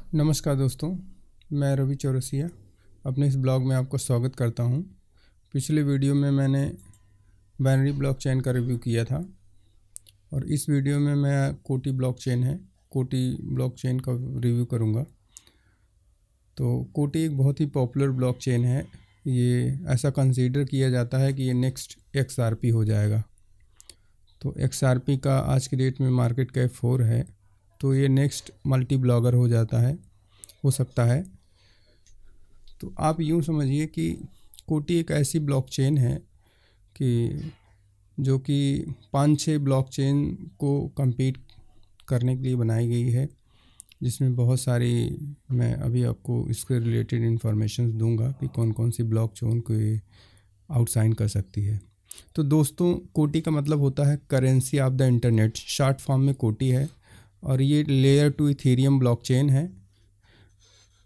नमस्कार दोस्तों, मैं रवि चौरसिया अपने इस ब्लॉग में आपका स्वागत करता हूं। पिछले वीडियो में मैंने बाइनरी ब्लॉकचेन का रिव्यू किया था और इस वीडियो में मैं कोटी ब्लॉकचेन का रिव्यू करूंगा। तो कोटी एक बहुत ही पॉपुलर ब्लॉकचेन है। ये ऐसा कंसीडर किया जाता है कि ये नेक्स्ट XRP हो जाएगा। तो XRP का आज की डेट में मार्केट कैप 4 है, तो ये नेक्स्ट मल्टी ब्लॉगर हो सकता है। तो आप यूँ समझिए कि कोटी एक ऐसी ब्लॉकचेन है कि जो कि 5-6 ब्लॉकचेन को compete करने के लिए बनाई गई है, जिसमें बहुत सारी मैं अभी आपको इसके रिलेटेड इन्फॉर्मेशन दूंगा कि कौन कौन सी ब्लॉकचेन को ये आउटशाइन कर सकती है। तो दोस्तों, कोटी का मतलब होता है currency of the internet, short form में कोटी है। और ये लेयर 2 इथेरियम ब्लॉकचेन है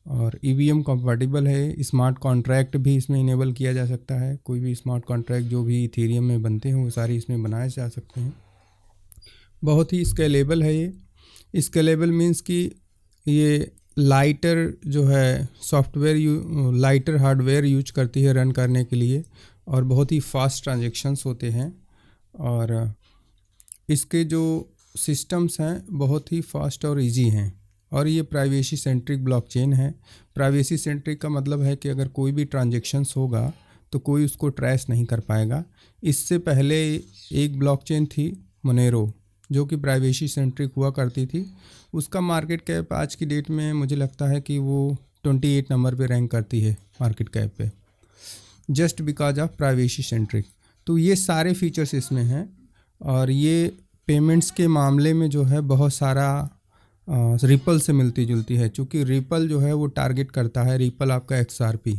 और EVM कंपैटिबल है। स्मार्ट कॉन्ट्रैक्ट भी इसमें इनेबल किया जा सकता है। कोई भी स्मार्ट कॉन्ट्रैक्ट जो भी इथेरियम में बनते हैं वो सारी इसमें बनाए जा सकते हैं। बहुत ही स्केलेबल है ये। स्केलेबल मीन्स कि ये लाइटर जो है लाइटर हार्डवेयर यूज करती है रन करने के लिए, और बहुत ही फास्ट ट्रांजेक्शन्स होते हैं। और इसके जो सिस्टम्स हैं बहुत ही फास्ट और इजी हैं। और ये प्राइवेसी सेंट्रिक ब्लॉकचेन है। प्राइवेसी सेंट्रिक का मतलब है कि अगर कोई भी ट्रांजेक्शन्स होगा तो कोई उसको ट्रेस नहीं कर पाएगा। इससे पहले एक ब्लॉकचेन थी मोनेरो, जो कि प्राइवेसी सेंट्रिक हुआ करती थी। उसका मार्केट कैप आज की डेट में मुझे लगता है कि वो 28 नंबर पे रैंक करती है मार्केट कैप पे, just because of privacy centric. तो ये सारे फीचर्स इसमें हैं। और ये पेमेंट्स के मामले में जो है बहुत सारा रिपल से मिलती जुलती है, क्योंकि रिपल जो है वो टारगेट करता है, रिपल आपका XRP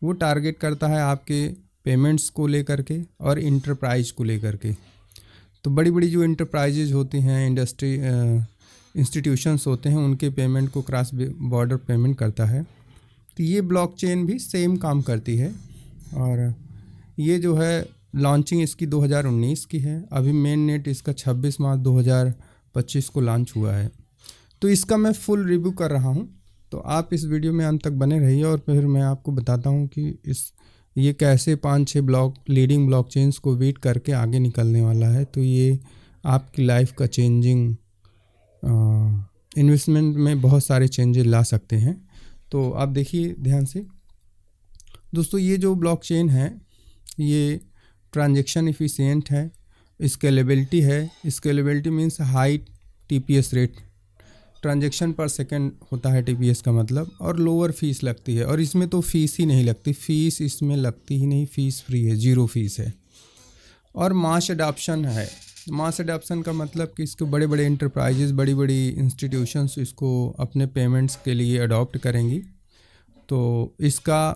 वो टारगेट करता है आपके पेमेंट्स को लेकर के और इंटरप्राइज को लेकर के। तो बड़ी बड़ी जो इंटरप्राइजेज होती हैं, इंस्टीट्यूशंस होते हैं, उनके पेमेंट को क्रॉस बॉर्डर पेमेंट करता है। तो ये ब्लॉकचेन भी सेम काम करती है। और ये जो है लॉन्चिंग इसकी 2019 की है। अभी मेन नेट इसका 26 मार्च 2025 को लॉन्च हुआ है। तो इसका मैं फुल रिव्यू कर रहा हूँ, तो आप इस वीडियो में अंत तक बने रहिए और फिर मैं आपको बताता हूँ कि ये कैसे 5-6 लीडिंग ब्लॉकचेन्स को बीट करके आगे निकलने वाला है। तो ये आपकी लाइफ का चेंजिंग इन्वेस्टमेंट में बहुत सारे चेंजेस ला सकते हैं। तो आप देखिए ध्यान से दोस्तों, ये जो ब्लॉकचेन है ये ट्रांजैक्शन इफ़िशिएंट है, स्केलेबिलिटी है। Scalability means high TPS rate, transaction पर सेकंड होता है TPS का मतलब। और लोअर फीस लगती है, और इसमें तो फीस ही नहीं लगती, फीस इसमें लगती ही नहीं, फीस फ्री है, ज़ीरो फीस है। और मास अडॉप्शन है। मास अडॉप्शन का मतलब कि इसको बड़े बड़े इंटरप्राइजेज, बड़ी बड़ी इंस्टीट्यूशंस इसको अपने पेमेंट्स के लिए अडॉप्ट करेंगी। तो इसका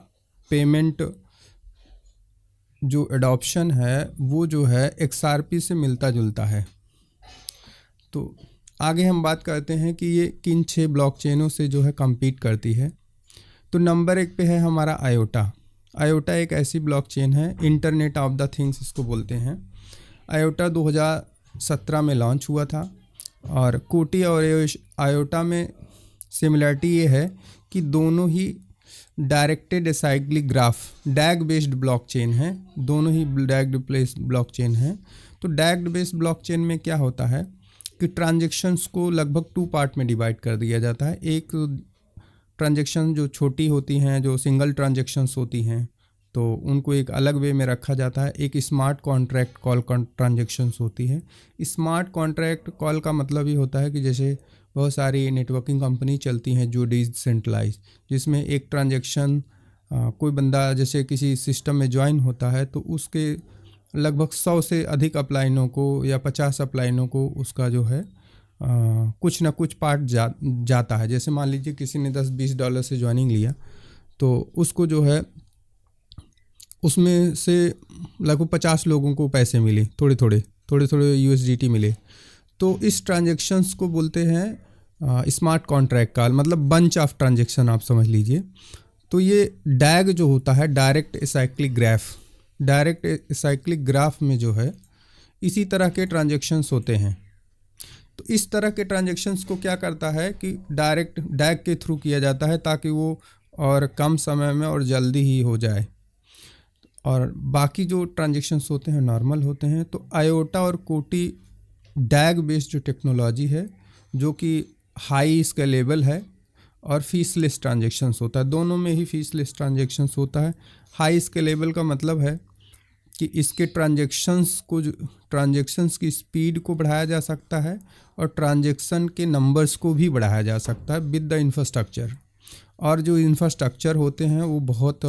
पेमेंट जो एडॉप्शन है वो जो है XRP से मिलता जुलता है। तो आगे हम बात करते हैं कि ये किन 6 ब्लॉकचेनों से जो है compete करती है। तो नंबर 1 पे है हमारा आयोटा। आयोटा एक ऐसी ब्लॉकचेन है, इंटरनेट ऑफ द थिंग्स इसको बोलते हैं। आयोटा 2017 में लॉन्च हुआ था। और कोटी और आयोटा में सिमिलरिटी ये है कि दोनों ही directed acyclic graph डैग based blockchain है। दोनों ही डैग्ड बेस्ड ब्लॉकचेन है। तो डैग्ड बेस्ड ब्लॉकचेन में क्या होता है कि ट्रांजैक्शंस को लगभग 2 पार्ट में डिवाइड कर दिया जाता है। एक ट्रांजैक्शन जो छोटी होती हैं, जो सिंगल ट्रांजैक्शंस होती हैं, तो उनको एक अलग वे में रखा जाता है। एक स्मार्ट कॉन्ट्रैक्ट कॉल ट्रांजैक्शंस होती है। स्मार्ट कॉन्ट्रैक्ट कॉल का मतलब ही होता है कि जैसे बहुत सारी नेटवर्किंग कंपनी चलती हैं जो डिसेंट्रलाइज, जिसमें एक ट्रांजैक्शन कोई बंदा जैसे किसी सिस्टम में ज्वाइन होता है तो उसके लगभग 100 से अधिक अपलाइनों को या 50 अपलाइनों को उसका जो है कुछ ना कुछ पार्ट जाता है। जैसे मान लीजिए किसी ने $10-20 से ज्वाइनिंग लिया, तो उसको जो है उसमें से लगभग 50 लोगों को पैसे मिले, थोड़े थोड़े USDT मिले। तो इस ट्रांजैक्शंस को बोलते हैं स्मार्ट कॉन्ट्रैक्ट कॉल, मतलब बंच ऑफ ट्रांजैक्शन आप समझ लीजिए। तो ये डैग जो होता है डायरेक्ट एसाइक्लिक ग्राफ में जो है इसी तरह के ट्रांजैक्शंस होते हैं। तो इस तरह के ट्रांजेक्शन्स को क्या करता है कि डायरेक्ट डैग के थ्रू किया जाता है ताकि वो और कम समय में और जल्दी ही हो जाए, और बाकी जो ट्रांजेक्शन्स होते हैं नॉर्मल होते हैं। तो आयोटा और कोटी डैग बेस्ड जो टेक्नोलॉजी है जो कि हाई स्केलेबल है और फीसलेस ट्रांजेक्शन्स होता है, दोनों में ही फीसलेस ट्रांजेक्शन्स होता है। हाई स्केलेबल का मतलब है कि इसके ट्रांजेक्शन्स की स्पीड को बढ़ाया जा सकता है और ट्रांजेक्शन के नंबर्स को भी बढ़ाया जा सकता है विद द इंफ्रास्ट्रक्चर। और जो इंफ्रास्ट्रक्चर होते हैं वो बहुत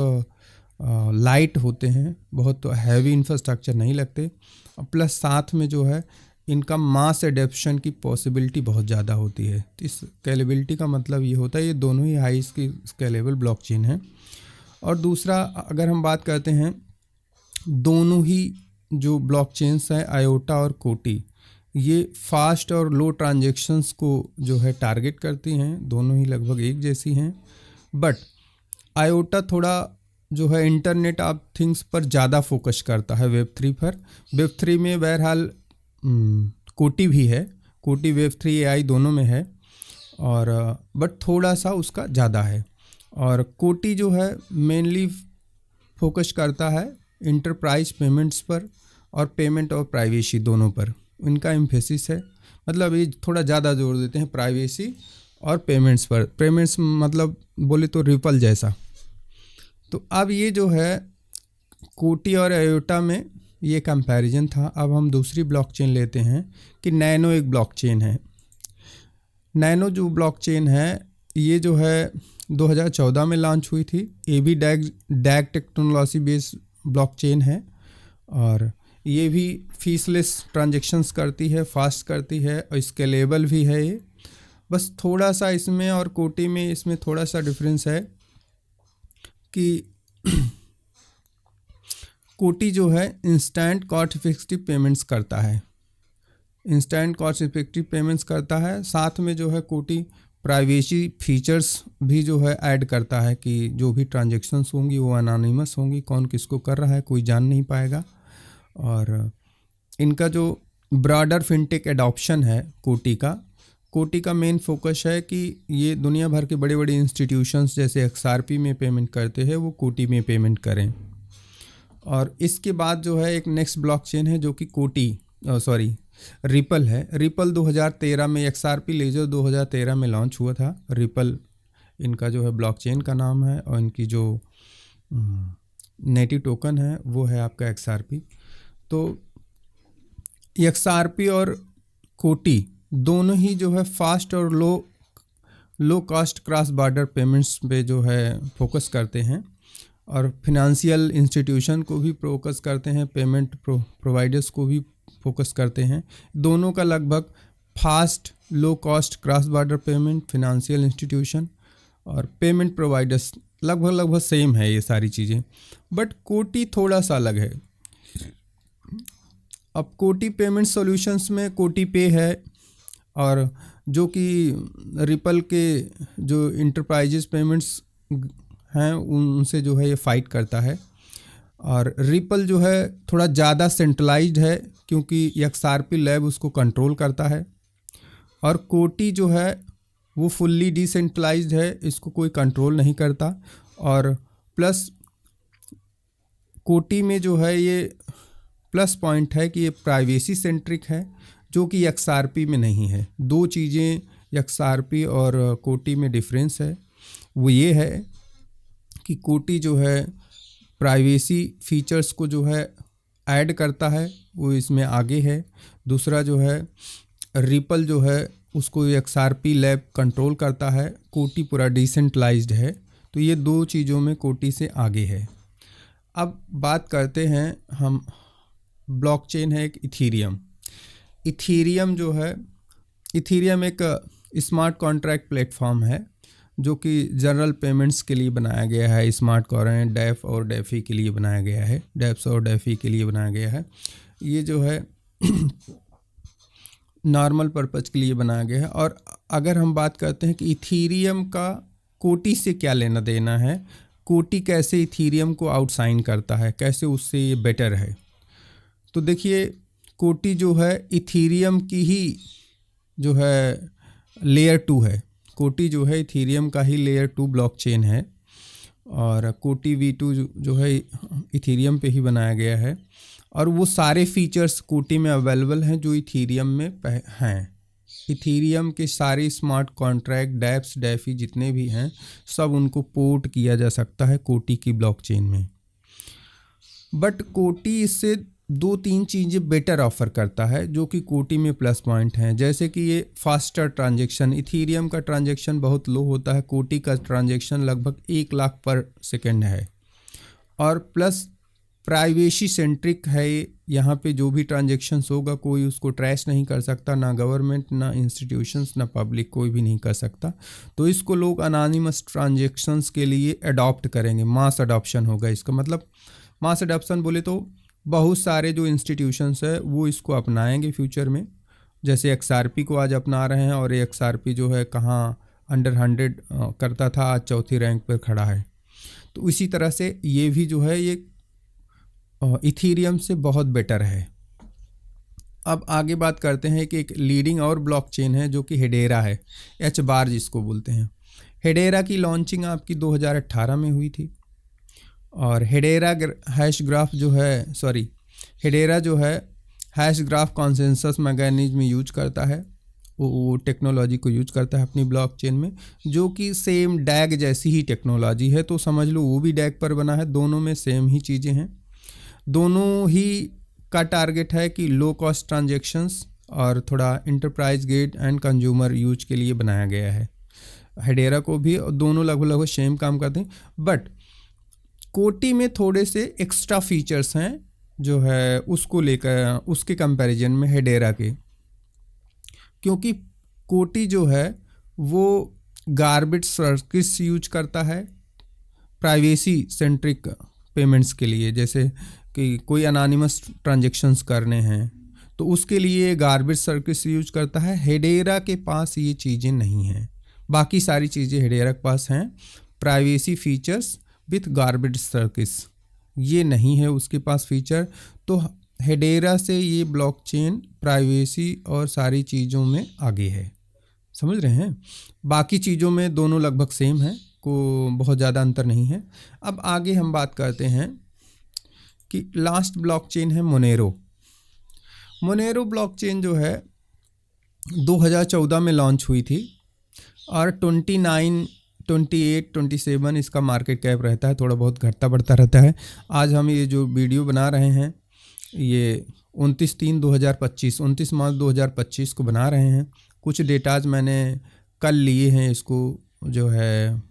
लाइट होते हैं, बहुत हैवी इंफ्रास्ट्रक्चर नहीं लगते, प्लस साथ में जो है इनका मास एडेप्शन की पॉसिबिलिटी बहुत ज़्यादा होती है। तो इस स्केलेबिलिटी का मतलब ये होता है ये दोनों ही हाई स्केलेबल ब्लॉकचेन है। और दूसरा अगर हम बात करते हैं, दोनों ही जो ब्लॉकचेन्स हैं आयोटा और कोटी, ये फास्ट और लो ट्रांजेक्शन्स को जो है टारगेट करती हैं, दोनों ही लगभग एक जैसी हैं। बट आयोटा थोड़ा जो है इंटरनेट ऑफ थिंग्स पर ज़्यादा फोकस करता है, वेब3 पर। वेब3 में बहरहाल कोटी भी है, कोटी वेब3 AI दोनों में है, और बट थोड़ा सा उसका ज़्यादा है। और कोटी जो है मेनली फोकस करता है इंटरप्राइज पेमेंट्स पर और पेमेंट और प्राइवेसी दोनों पर, इनका एम्फेसिस है। मतलब ये थोड़ा ज़्यादा जोर देते हैं प्राइवेसी और पेमेंट्स पर। पेमेंट्स मतलब बोले तो रिपल जैसा। तो अब ये जो है कोटी और आयोटा में ये कंपैरिजन था। अब हम दूसरी ब्लॉकचेन लेते हैं कि नैनो एक ब्लॉकचेन है। नैनो जो ब्लॉकचेन है ये जो है 2014 में लॉन्च हुई थी। ये भी डैग टेक्नोलॉजी बेस्ड ब्लॉकचेन है और ये भी फीसलेस ट्रांजेक्शन्स करती है, फास्ट करती है और स्केलेबल भी है ये। बस थोड़ा सा इसमें और कोटी में इसमें थोड़ा सा डिफरेंस है कि कोटी जो है इंस्टेंट कॉस्ट इफेक्टिव पेमेंट्स करता है, इंस्टेंट कॉस्ट इफेक्टिव पेमेंट्स करता है। साथ में जो है कोटी प्राइवेसी फीचर्स भी जो है ऐड करता है कि जो भी ट्रांजेक्शन्स होंगी वो अनोनिमस होंगी, कौन किसको कर रहा है कोई जान नहीं पाएगा। और इनका जो ब्रॉडर फिनटेक एडॉप्शन है कोटी का मेन फोकस है कि ये दुनिया भर के बड़े बड़े इंस्टीट्यूशंस जैसे XRP में पेमेंट करते हैं वो कोटी में पेमेंट करें। और इसके बाद जो है एक नेक्स्ट ब्लॉकचेन है जो कि रिपल है। रिपल 2013 में, XRP लेजर 2013 में लॉन्च हुआ था। रिपल इनका जो है ब्लॉकचेन का नाम है और इनकी जो नेटिव टोकन है वो है आपका XRP। तो XRP और कोटी दोनों ही जो है फास्ट और low cost cross border payments पे जो है फोकस करते हैं और फिनेंशियल इंस्टीट्यूशन को भी फोकस करते हैं, पेमेंट प्रोवाइडर्स को भी फोकस करते हैं। दोनों का लगभग fast low cost cross border payment, financial institution और पेमेंट प्रोवाइडर्स लगभग सेम है ये सारी चीज़ें। बट कोटी थोड़ा सा अलग है। अब कोटी पेमेंट सॉल्यूशंस में कोटी पे है और जो कि रिपल के जो इंटरप्राइजेस पेमेंट्स हैं उनसे जो है ये फाइट करता है। और रिपल जो है थोड़ा ज़्यादा सेंट्रलाइज्ड है क्योंकि XRP लैब उसको कंट्रोल करता है। और कोटी जो है वो फुल्ली डिसेंट्रलाइज्ड है, इसको कोई कंट्रोल नहीं करता। और प्लस कोटी में जो है ये प्लस पॉइंट है कि ये प्राइवेसी सेंट्रिक है जो कि XRP में नहीं है। दो चीज़ें XRP और कोटी में डिफरेंस है, वो ये है कि कोटी जो है प्राइवेसी फीचर्स को जो है ऐड करता है, वो इसमें आगे है। दूसरा जो है रिपल जो है उसको XRP लैब कंट्रोल करता है, कोटी पूरा डिसेंट्रलाइज्ड है। तो ये दो चीज़ों में कोटी से आगे है। अब बात करते हैं हम, ब्लॉकचेन है एक इथीरियम जो है, इथीरियम एक स्मार्ट कॉन्ट्रैक्ट प्लेटफॉर्म है जो कि जनरल पेमेंट्स के लिए बनाया गया है। स्मार्ट कॉन्ट्रैक्ट डेफ और डेफी के लिए बनाया गया है, डेप्स और डेफी के लिए बनाया गया है। ये जो है नॉर्मल पर्पज़ के लिए बनाया गया है। और अगर हम बात करते हैं कि इथीरियम का कोटी से क्या लेना देना है, कोटी कैसे इथीरियम को आउटशाइन करता है, कैसे उससे ये बेटर है, तो देखिए कोटी जो है इथीरियम की ही जो है लेयर 2 है। कोटी जो है इथीरियम का ही लेयर 2 ब्लॉकचेन है और कोटी V2 जो है इथीरियम पे ही बनाया गया है और वो सारे फीचर्स कोटी में अवेलेबल हैं जो इथीरियम में हैं। इथीरियम के सारे स्मार्ट कॉन्ट्रैक्ट डैप्स डैफी जितने भी हैं सब उनको पोर्ट किया जा सकता है कोटी की ब्लॉकचेन में। बट कोटी इससे 2-3 चीज़ें बेटर ऑफर करता है जो कि कोटी में प्लस पॉइंट हैं, जैसे कि ये फास्टर ट्रांजैक्शन। इथीरियम का ट्रांजैक्शन बहुत लो होता है, कोटी का ट्रांजैक्शन लगभग 1 लाख पर सेकेंड है और प्लस प्राइवेसी सेंट्रिक है। यहाँ पे जो भी ट्रांजैक्शंस होगा कोई उसको ट्रैश नहीं कर सकता, ना गवर्नमेंट ना इंस्टीट्यूशंस ना पब्लिक, कोई भी नहीं कर सकता। तो इसको लोग अनोनिमस ट्रांजैक्शंस के लिए अडॉप्ट करेंगे, मास अडॉप्शन होगा इसका। मतलब मास अडॉप्शन बोले तो बहुत सारे जो इंस्टीट्यूशंस है वो इसको अपनाएंगे फ्यूचर में, जैसे XRP को आज अपना रहे हैं और XRP जो है कहाँ अंडर 100 करता था, आज चौथी रैंक पर खड़ा है। तो इसी तरह से ये भी जो है ये इथीरियम से बहुत बेटर है। अब आगे बात करते हैं कि एक लीडिंग और ब्लॉकचेन है जो कि हेडेरा है, HBAR जिसको बोलते हैं। हेडेरा की लॉन्चिंग आपकी 2018 में हुई थी और हेडेरा जो है hash graph consensus mechanism use करता है, वो टेक्नोलॉजी को यूज करता है अपनी ब्लॉकचेन में, जो कि सेम डैग जैसी ही टेक्नोलॉजी है। तो समझ लो वो भी डैग पर बना है, दोनों में सेम ही चीज़ें हैं। दोनों ही का टारगेट है कि लो कॉस्ट ट्रांजैक्शंस और थोड़ा enterprise grade and consumer use के लिए बनाया गया है। हेडेरा को भी दोनों लगभग सेम काम करते हैं, बट कोटी में थोड़े से एक्स्ट्रा फीचर्स हैं जो है उसको लेकर उसके कंपैरिजन में हेडेरा के, क्योंकि कोटी जो है वो गार्बेज सर्किट्स यूज करता है प्राइवेसी सेंट्रिक पेमेंट्स के लिए, जैसे कि कोई अनोनिमस ट्रांजैक्शंस करने हैं तो उसके लिए गार्बेज सर्किट्स यूज करता है। हेडेरा के पास ये चीज़ें नहीं हैं, बाकी सारी चीज़ें हेडेरा के पास हैं। Privacy features with garbage circuits ये नहीं है उसके पास फीचर। तो हेडेरा से ये ब्लॉकचेन प्राइवेसी और सारी चीज़ों में आगे है, समझ रहे हैं। बाकी चीज़ों में दोनों लगभग सेम है, को बहुत ज़्यादा अंतर नहीं है। अब आगे हम बात करते हैं कि लास्ट ब्लॉकचेन है मोनेरो। मोनेरो ब्लॉकचेन जो है 2014 में लॉन्च हुई थी और 29, 28, 27 इसका मार्केट कैप रहता है, थोड़ा बहुत घटता बढ़ता रहता है। आज हम ये जो वीडियो बना रहे हैं ये 29 मार्च 2025 को बना रहे हैं। कुछ डेटाज मैंने कल लिए हैं, इसको जो है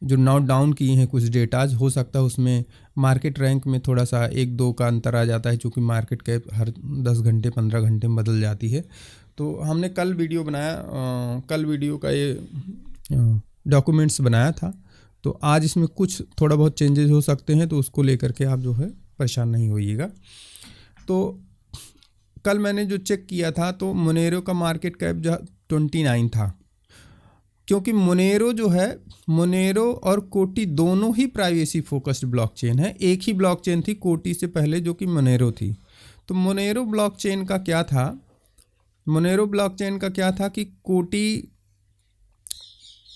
जो नोट डाउन किए हैं कुछ डेटाज, हो सकता है उसमें मार्केट रैंक में थोड़ा सा 1-2 का अंतर आ जाता है, क्योंकि मार्केट कैप हर 10 घंटे 15 घंटे में बदल जाती है। तो हमने कल वीडियो बनाया, कल वीडियो का ये डॉक्यूमेंट्स बनाया था, तो आज इसमें कुछ थोड़ा बहुत चेंजेस हो सकते हैं, तो उसको लेकर के आप जो है परेशान नहीं होइएगा। तो कल मैंने जो चेक किया था तो मोनेरो का मार्केट कैप जो 29 था, क्योंकि मोनेरो और कोटी दोनों ही प्राइवेसी फोकस्ड ब्लॉकचेन है। एक ही ब्लॉकचेन थी कोटी से पहले जो कि मोनेरो थी। तो मोनेरो ब्लॉकचेन का क्या था कि कोटी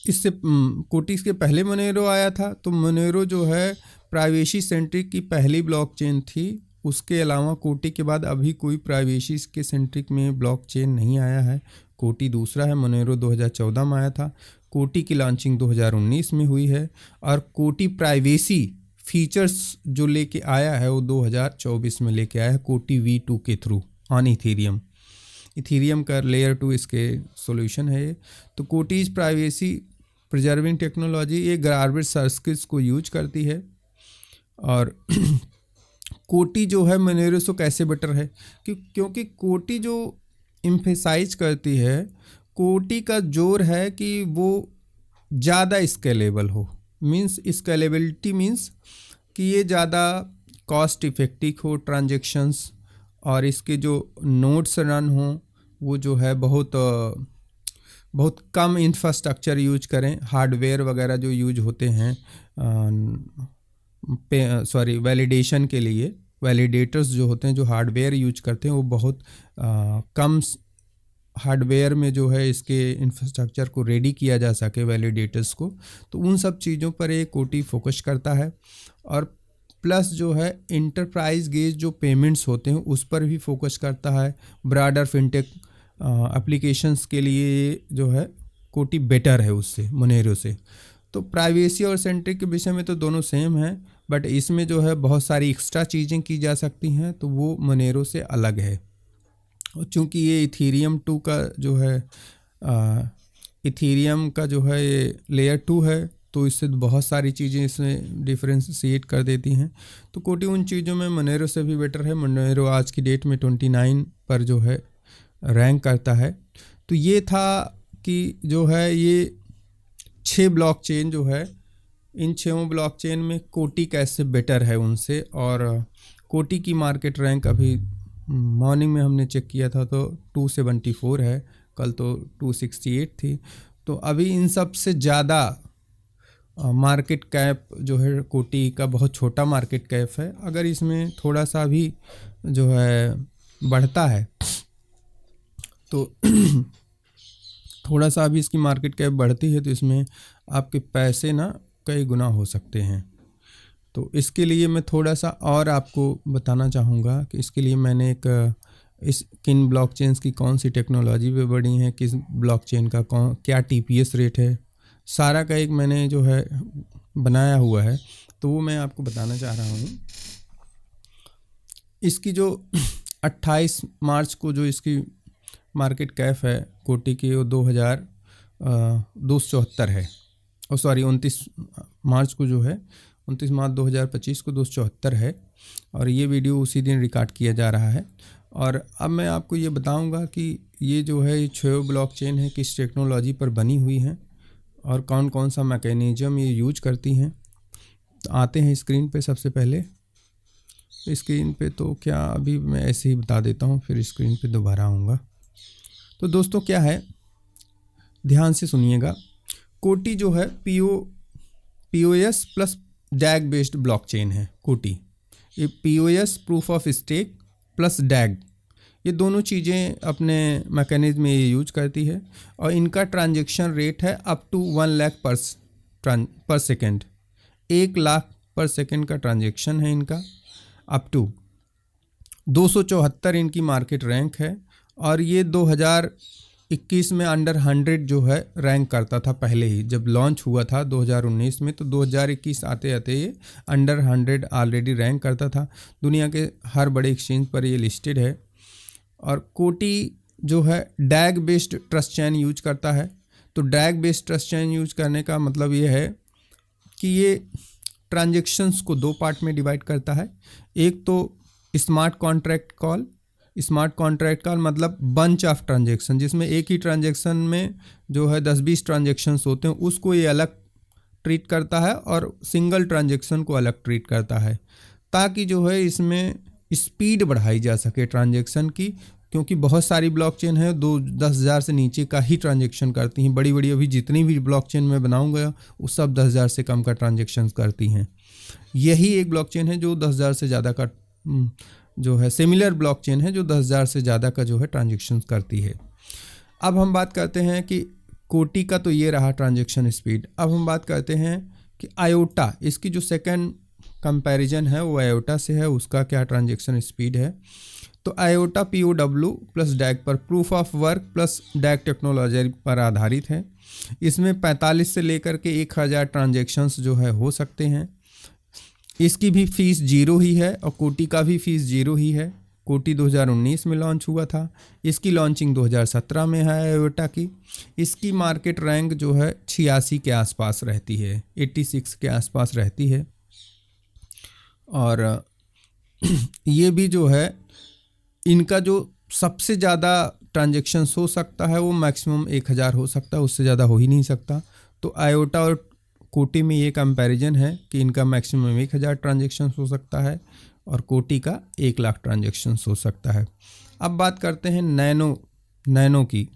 इसके पहले मोनेरो आया था। तो मोनेरो जो है प्राइवेसी सेंट्रिक की पहली ब्लॉकचेन थी। उसके अलावा कोटी के बाद अभी कोई प्राइवेसी के सेंट्रिक में ब्लॉकचेन नहीं आया है। कोटी दूसरा है, मोनेरो 2014 में आया था। कोटी की लॉन्चिंग 2019 में हुई है और कोटी प्राइवेसी फीचर्स जो लेके आया है वो 2024 में लेके आया है कोटी V2 के थ्रू ऑन इथीरियम का लेयर 2 इसके सॉल्यूशन है। तो कोटी प्राइवेसी प्रिजर्विंग टेक्नोलॉजी ये गार्बेज सर्किट्स को यूज करती है। और कोटी जो है मोनेरो से कैसे बेटर है, क्योंकि कोटी जो एम्फेसाइज करती है, कोटी का जोर है कि वो ज़्यादा स्केलेबल हो। स्केलेबिलिटी मीन्स कि ये ज़्यादा कॉस्ट इफ़ेक्टिव हो ट्रांजैक्शंस, और इसके जो नोड्स रन हों वो जो है बहुत कम इंफ्रास्ट्रक्चर यूज करें। हार्डवेयर वगैरह जो यूज होते हैं वैलिडेशन के लिए, वैलिडेटर्स जो होते हैं जो हार्डवेयर यूज करते हैं वो बहुत कम हार्डवेयर में जो है इसके इंफ्रास्ट्रक्चर को रेडी किया जा सके वैलिडेटर्स को, तो उन सब चीज़ों पर ये कोटी फोकस करता है। और प्लस जो है इंटरप्राइज गेज जो पेमेंट्स होते हैं उस पर भी फोकस करता है। ब्रॉडर फिनटेक एप्लीकेशंस के लिए जो है कोटी बेटर है उससे, मोनेरो से। तो प्राइवेसी और सेंट्रिक के विषय में तो दोनों सेम हैं, बट इसमें जो है बहुत सारी एक्स्ट्रा चीज़ें की जा सकती हैं, तो वो मोनेरो से अलग है। और चूँकि ये इथीरियम 2 का जो है इथीरियम का जो है ये लेयर 2 है, तो इससे बहुत सारी चीज़ें इसमें डिफ्रेंशिएट कर देती हैं। तो कोटी उन चीज़ों में मोनेरो से भी बेटर है। मोनेरो आज की डेट में 29 पर जो है रैंक करता है। तो ये था कि जो है ये 6 ब्लॉकचेन जो है, इन 6 ब्लॉकचेन में कोटी कैसे बेटर है उनसे। और कोटी की मार्केट रैंक अभी मॉर्निंग में हमने चेक किया था तो 274 है, कल तो 268 थी। तो अभी इन सब से ज़्यादा मार्केट कैप जो है कोटी का बहुत छोटा मार्केट कैप है। अगर इसमें थोड़ा सा भी जो है बढ़ता है तो थोड़ा सा भी इसकी मार्केट कैप बढ़ती है तो इसमें आपके पैसे ना कई गुना हो सकते हैं। तो इसके लिए मैं थोड़ा सा और आपको बताना चाहूँगा कि इसके लिए मैंने इस किन ब्लॉकचेन्स की कौन सी टेक्नोलॉजी पे बढ़ी है, किस ब्लॉकचेन का क्या टीपीएस रेट है, सारा का एक मैंने जो है बनाया हुआ है, तो वो मैं आपको बताना चाह रहा हूँ। इसकी जो 28 मार्च को जो इसकी मार्केट कैप है कोटी की वो 2,274 है। और सॉरी 29 मार्च को जो है 29 मार्च 2025 को 274 है। और ये वीडियो उसी दिन रिकॉर्ड किया जा रहा है। और अब मैं आपको ये बताऊंगा कि ये जो है ये 6 ब्लॉकचेन है किस टेक्नोलॉजी पर बनी हुई हैं और कौन कौन सा मैकेनिज्म ये यूज करती हैं। तो आते हैं स्क्रीन पे। सबसे पहले स्क्रीन पे तो क्या अभी मैं ऐसे ही बता देता हूँ, फिर स्क्रीन पे दोबारा आऊँगा। तो दोस्तों क्या है, ध्यान से सुनिएगा। कोटी जो है POS plus DAG based blockchain है कोटी। ये POS proof of stake plus DAG, ये दोनों चीज़ें अपने मैकेनिज्म में ये यूज करती है। और इनका ट्रांजैक्शन रेट है अप टू 1 लाख पर सेकेंड। 1 लाख पर सेकेंड का ट्रांजैक्शन है इनका। अप टू 274 इनकी मार्केट रैंक है। और ये 2021 में अंडर 100 जो है रैंक करता था पहले ही, जब लॉन्च हुआ था 2019 में, तो 2021 आते आते ये अंडर 100 ऑलरेडी रैंक करता था। दुनिया के हर बड़े एक्सचेंज पर ये लिस्टेड है। और कोटी जो है डैग बेस्ड ट्रस्ट चेन यूज करता है। तो डैग बेस्ड ट्रस्ट चेन यूज करने का मतलब ये है कि ये ट्रांजेक्शन्स को 2 पार्ट में डिवाइड करता है। एक तो smart contract call. Smart contract call मतलब बंच ऑफ ट्रांजेक्शन, जिसमें एक ही ट्रांजेक्शन में जो है 10-20 ट्रांजेक्शन्स होते हैं, उसको ये अलग ट्रीट करता है और सिंगल ट्रांजेक्शन को अलग ट्रीट करता है, ताकि जो है इसमें स्पीड बढ़ाई जा सके ट्रांजेक्शन की। क्योंकि बहुत सारी ब्लॉकचेन है 10,000 से नीचे का ही ट्रांजेक्शन करती हैं। बड़ी बड़ी अभी जितनी भी ब्लॉकचेन मैं बनाऊंगा वो सब 10,000 से कम का ट्रांजेक्शन करती हैं। यही एक ब्लॉकचेन है जो 10,000 से ज़्यादा का जो है सिमिलर ब्लॉकचेन है जो 10,000 से ज़्यादा का जो है ट्रांजेक्शन करती है। अब हम बात करते हैं कि कोटी का तो ये रहा ट्रांजेक्शन स्पीड। अब हम बात करते हैं कि आयोटा, इसकी जो सेकंड कंपैरिजन है वो आयोटा से है, उसका क्या ट्रांजेक्शन स्पीड है। तो आयोटा POW प्लस डैग पर proof of work plus डैग technology पर आधारित है। इसमें 45 से लेकर के 1,000 ट्रांजेक्शन्स जो है हो सकते हैं। इसकी भी फीस 0 ही है और कोटी का भी फीस 0 ही है। कोटी 2019 में लॉन्च हुआ था, इसकी लॉन्चिंग 2017 में है आयोटा की। इसकी मार्केट रैंक जो है 86 के आसपास रहती है, 86 के आसपास रहती है। और ये भी जो है इनका जो सबसे ज़्यादा ट्रांजेक्शन्स हो सकता है वो मैक्सिमम 1,000 हो सकता है, उससे ज़्यादा हो ही नहीं सकता। तो आयोटा और कोटी में ये कंपैरिजन है कि इनका मैक्सिमम 1,000 ट्रांजेक्शन्स हो सकता है और कोटी का 1 लाख ट्रांजेक्शन्स हो सकता है। अब बात करते हैं नैनो की।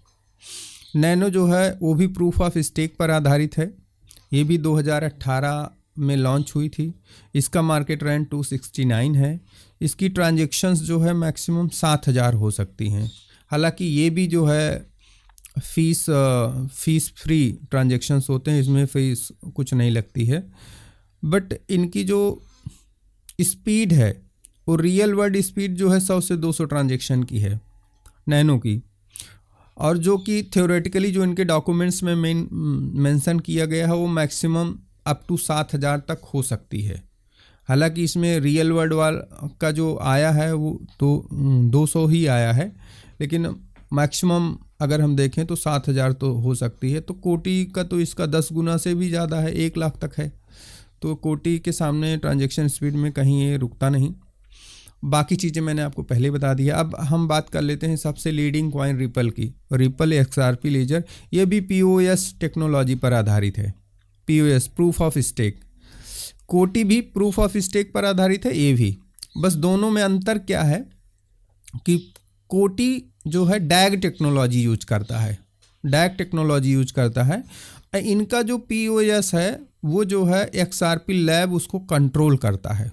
नैनो जो है वो भी प्रूफ ऑफ स्टेक पर आधारित है। ये भी 2018 में लॉन्च हुई थी। इसका मार्केट रैंक 269 है। इसकी ट्रांजेक्शन्स जो है मैक्सिमम 7,000 हो सकती हैं। हालांकि ये भी जो है फीस फ्री ट्रांजेक्शन्स होते हैं, इसमें फीस कुछ नहीं लगती है। बट इनकी जो स्पीड है वो रियल वर्ल्ड स्पीड जो है 100 से 200 ट्रांजेक्शन की है, नैनो की। और जो कि थ्योरेटिकली जो इनके डॉक्यूमेंट्स में मेंशन किया गया है वो मैक्सिमम अप टू 7000 तक हो सकती है। हालांकि इसमें रियल वर्ल्ड का जो आया है वो तो 200 ही आया है, लेकिन मैक्सिमम अगर हम देखें तो 7000 तो हो सकती है। तो कोटी का तो इसका 10 गुना से भी ज़्यादा है, 1 लाख तक है। तो कोटी के सामने ट्रांजैक्शन स्पीड में कहीं ये रुकता नहीं। बाकी चीज़ें मैंने आपको पहले बता दी है। अब हम बात कर लेते हैं सबसे लीडिंग कॉइन रिपल की। रिपल XRP लेजर ये भी POS टेक्नोलॉजी पर आधारित है। POS प्रूफ ऑफ स्टेक, कोटी भी प्रूफ ऑफ स्टेक पर आधारित है, ये भी। बस दोनों में अंतर क्या है कि कोटी जो है डैग टेक्नोलॉजी यूज करता है, डैग टेक्नोलॉजी यूज करता है। इनका जो POS है वो जो है XRP लैब उसको कंट्रोल करता है।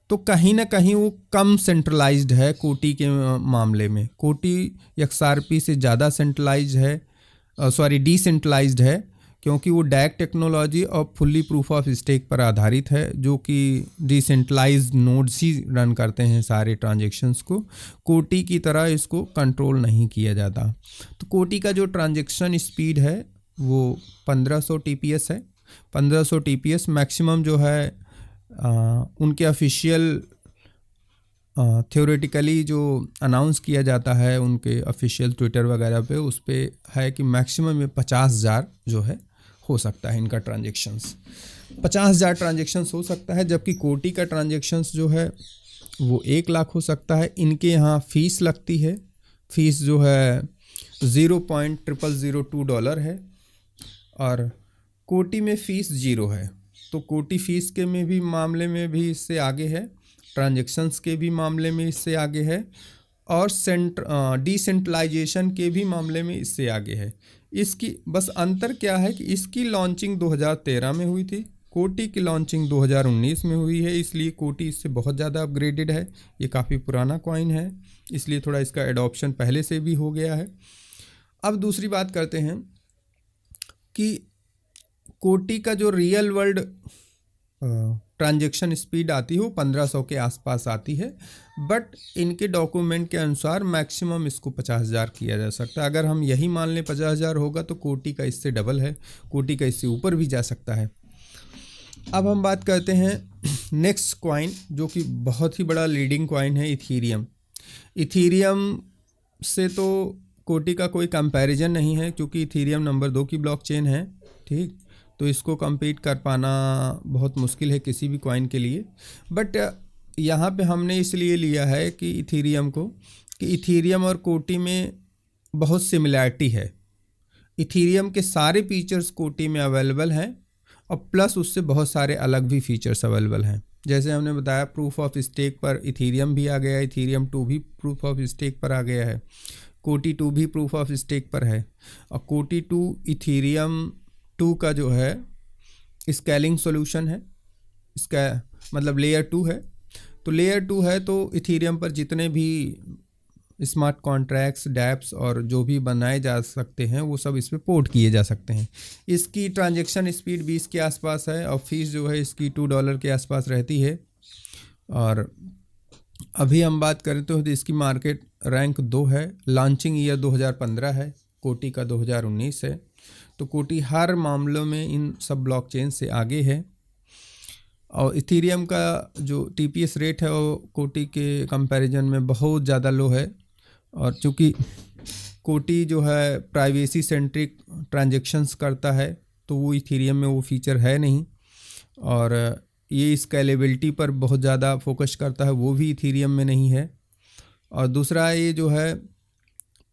तो कहीं ना कहीं वो कम सेंट्रलाइज्ड है कोटी के मामले में। कोटी XRP से ज़्यादा सेंट्रलाइज्ड है, डिसेंट्रलाइज्ड है, क्योंकि वो डैग टेक्नोलॉजी और फुल्ली प्रूफ ऑफ स्टेक पर आधारित है, जो कि डिसेंट्रलाइज्ड नोड्स ही रन करते हैं सारे ट्रांजेक्शन्स को। कोटी की तरह इसको कंट्रोल नहीं किया जाता। तो कोटी का जो ट्रांजेक्शन स्पीड है वो 1500 TPS है। 1500 TPS मैक्सिमम जो है उनके ऑफिशियल थ्योरेटिकली जो अनाउंस किया जाता है उनके ऑफिशियल ट्विटर वगैरह पे, उस पर है कि मैक्सिमम में 50,000 जो है हो सकता है इनका ट्रांजेक्शन्स। 50,000 ट्रांजेक्शन्स हो सकता है, जबकि कोटी का ट्रांजेक्शन्स जो है वो 1 लाख हो सकता है। इनके यहाँ फ़ीस लगती है, फ़ीस जो है $0.0002 है, और कोटी में फ़ीस 0 है। तो कोटी फ़ीस के में भी मामले में भी इससे आगे है, ट्रांजेक्शन्स के भी मामले में इससे आगे है, और डिसेंट्रलाइजेशन के भी मामले में इससे आगे है। इसकी बस अंतर क्या है कि इसकी लॉन्चिंग 2013 में हुई थी, कोटी की लॉन्चिंग 2019 में हुई है, इसलिए कोटी इससे बहुत ज़्यादा अपग्रेडेड है। ये काफ़ी पुराना कॉइन है, इसलिए थोड़ा इसका एडॉप्शन पहले से भी हो गया है। अब दूसरी बात करते हैं कि कोटी का जो रियल वर्ल्ड ट्रांजैक्शन स्पीड आती है वो 1500 के आसपास आती है, बट इनके डॉक्यूमेंट के अनुसार मैक्सिमम इसको 50,000 किया जा सकता है। अगर हम यही मान लें 50,000 होगा तो कोटी का इससे डबल है, कोटी का इससे ऊपर भी जा सकता है। अब हम बात करते हैं नेक्स्ट कॉइन, जो कि बहुत ही बड़ा लीडिंग कॉइन है, इथीरियम। इथीरियम से तो कोटी का कोई कंपैरिजन नहीं है, क्योंकि इथीरियम नंबर 2 की ब्लॉकचेन है, ठीक। तो इसको compete कर पाना बहुत मुश्किल है किसी भी कॉइन के लिए। बट यहाँ पे हमने इसलिए लिया है कि इथीरियम को, कि इथीरियम और कोटी में बहुत सिमिलैरिटी है। इथीरियम के सारे फीचर्स कोटी में अवेलेबल हैं, और प्लस उससे बहुत सारे अलग भी फीचर्स अवेलेबल हैं। जैसे हमने बताया प्रूफ ऑफ स्टेक पर इथीरियम भी आ गया है, इथीरियम 2 भी प्रूफ ऑफ स्टेक पर आ गया है, कोटी 2 भी प्रूफ ऑफ स्टेक पर है। और कोटी 2 इथीरियम 2 का जो है स्केलिंग सॉल्यूशन है, इसका मतलब लेयर 2 है। तो लेयर 2 है तो इथीरियम पर जितने भी स्मार्ट कॉन्ट्रैक्ट्स, डैप्स और जो भी बनाए जा सकते हैं वो सब इस पर पोर्ट किए जा सकते हैं। इसकी ट्रांजैक्शन स्पीड 20 के आसपास है, और फीस जो है इसकी $2 के आसपास रहती है। और अभी हम बात करें तो इसकी मार्केट रैंक 2 है, लॉन्चिंग ईयर 2015 है, कोटी का 2019 है। तो कोटी हर मामलों में इन सब ब्लॉकचेन से आगे है, और इथीरियम का जो TPS रेट है वो कोटी के कंपैरिजन में बहुत ज़्यादा लो है। और चूँकि कोटी जो है प्राइवेसी सेंट्रिक ट्रांजैक्शंस करता है, तो वो इथीरियम में वो फीचर है नहीं, और ये स्केलेबिलिटी पर बहुत ज़्यादा फोकस करता है, वो भी इथीरियम में नहीं है। और दूसरा ये जो है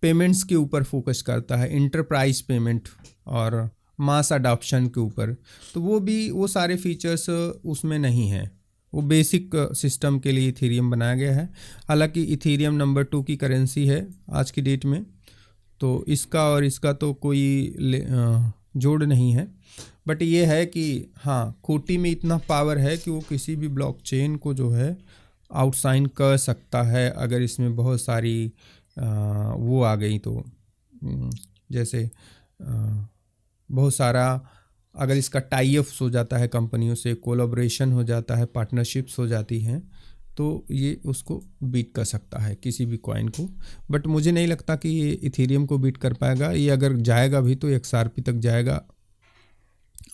पेमेंट्स के ऊपर फोकस करता है, इंटरप्राइज पेमेंट और मास अडॉप्शन के ऊपर, तो वो सारे फीचर्स उसमें नहीं है। वो बेसिक सिस्टम के लिए इथीरियम बनाया गया है। हालांकि इथीरियम नंबर 2 की करेंसी है आज की डेट में, तो इसका और इसका तो कोई जोड़ नहीं है। बट ये है कि हाँ, कोटी में इतना पावर है कि वो किसी भी ब्लॉकचेन को जो है आउटसाइन कर सकता है, अगर इसमें बहुत सारी वो आ गई तो जैसे बहुत सारा अगर इसका टाई अप्स हो जाता है कंपनियों से, कोलैबोरेशन हो जाता है, पार्टनरशिप्स हो जाती हैं, तो ये उसको बीट कर सकता है किसी भी कॉइन को। बट मुझे नहीं लगता कि ये इथेरियम को बीट कर पाएगा। ये अगर जाएगा भी तो XRP तक जाएगा।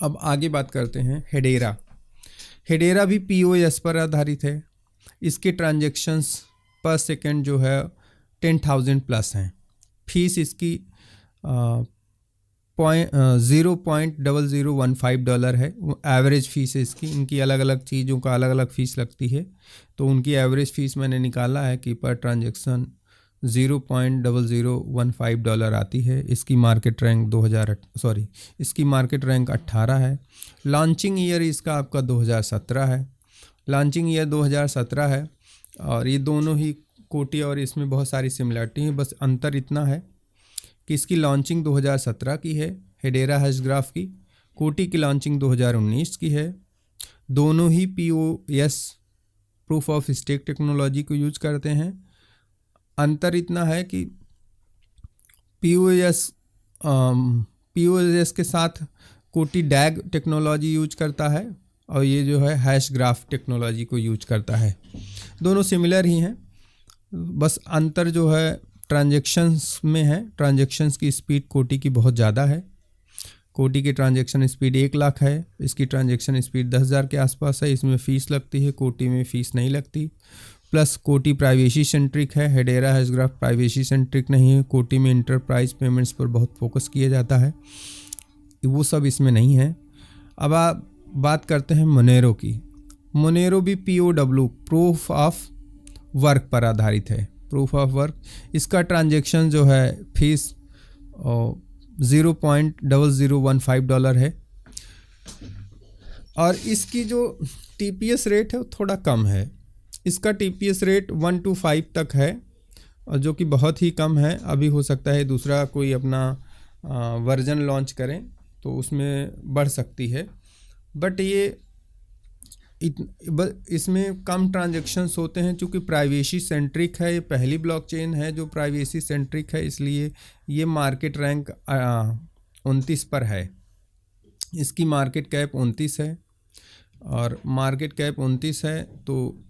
अब आगे बात करते हैं हेडेरा। हेडेरा भी POS पर आधारित है। इसके ट्रांजैक्शंस पर सेकंड जो है 10,000 प्लस हैं। फीस इसकी $0.0015 है, एवरेज फ़ीस है इसकी। इनकी अलग अलग चीज़ों का अलग अलग फ़ीस लगती है, तो उनकी एवरेज फ़ीस मैंने निकाला है कि पर ट्रांजैक्शन $0.0015 आती है। इसकी मार्केट रैंक इसकी मार्केट रैंक 18 है। लॉन्चिंग ईयर इसका आपका 2017 है। लॉन्चिंग ईयर 2017 है और ये दोनों ही कोटी और इसमें बहुत सारी सिमिलरिटी है। बस अंतर इतना है कि इसकी लॉन्चिंग 2017 की है, हेडेरा हैशग्राफ की। कोटी की लॉन्चिंग 2019 की है। दोनों ही POS proof of stake technology को यूज करते हैं। अंतर इतना है कि POS के साथ कोटी डैग टेक्नोलॉजी यूज करता है और ये जो है हैशग्राफ टेक्नोलॉजी को यूज करता है। दोनों सिमिलर ही हैं, बस अंतर जो है ट्रांजैक्शंस में है। ट्रांजैक्शंस की स्पीड कोटी की बहुत ज़्यादा है। कोटी की ट्रांजैक्शन स्पीड 1 लाख है, इसकी ट्रांजैक्शन स्पीड 10,000 के आसपास है। इसमें फ़ीस लगती है, कोटी में फ़ीस नहीं लगती। प्लस कोटी प्राइवेसी सेंट्रिक है, हेडेरा हैशग्राफ प्राइवेसी सेंट्रिक नहीं है। कोटी में इंटरप्राइज पेमेंट्स पर बहुत फोकस किया जाता है, वो सब इसमें नहीं है। अब आप बात करते हैं मोनेरो की। मोनेरो भी POW प्रूफ ऑफ वर्क पर आधारित है। प्रूफ ऑफ वर्क, इसका ट्रांजैक्शन जो है फीस $0.0015 है और इसकी जो TPS रेट है वो थोड़ा कम है। इसका TPS रेट 1 to 5 तक है और जो कि बहुत ही कम है। अभी हो सकता है दूसरा कोई अपना वर्जन लॉन्च करें तो उसमें बढ़ सकती है, बट ये इसमें कम ट्रांजैक्शंस होते हैं। चूँकि प्राइवेसी सेंट्रिक है, ये पहली ब्लॉकचेन है जो प्राइवेसी सेंट्रिक है, इसलिए ये मार्केट रैंक 29 पर है। इसकी मार्केट कैप 29 है और मार्केट कैप 29 है। तो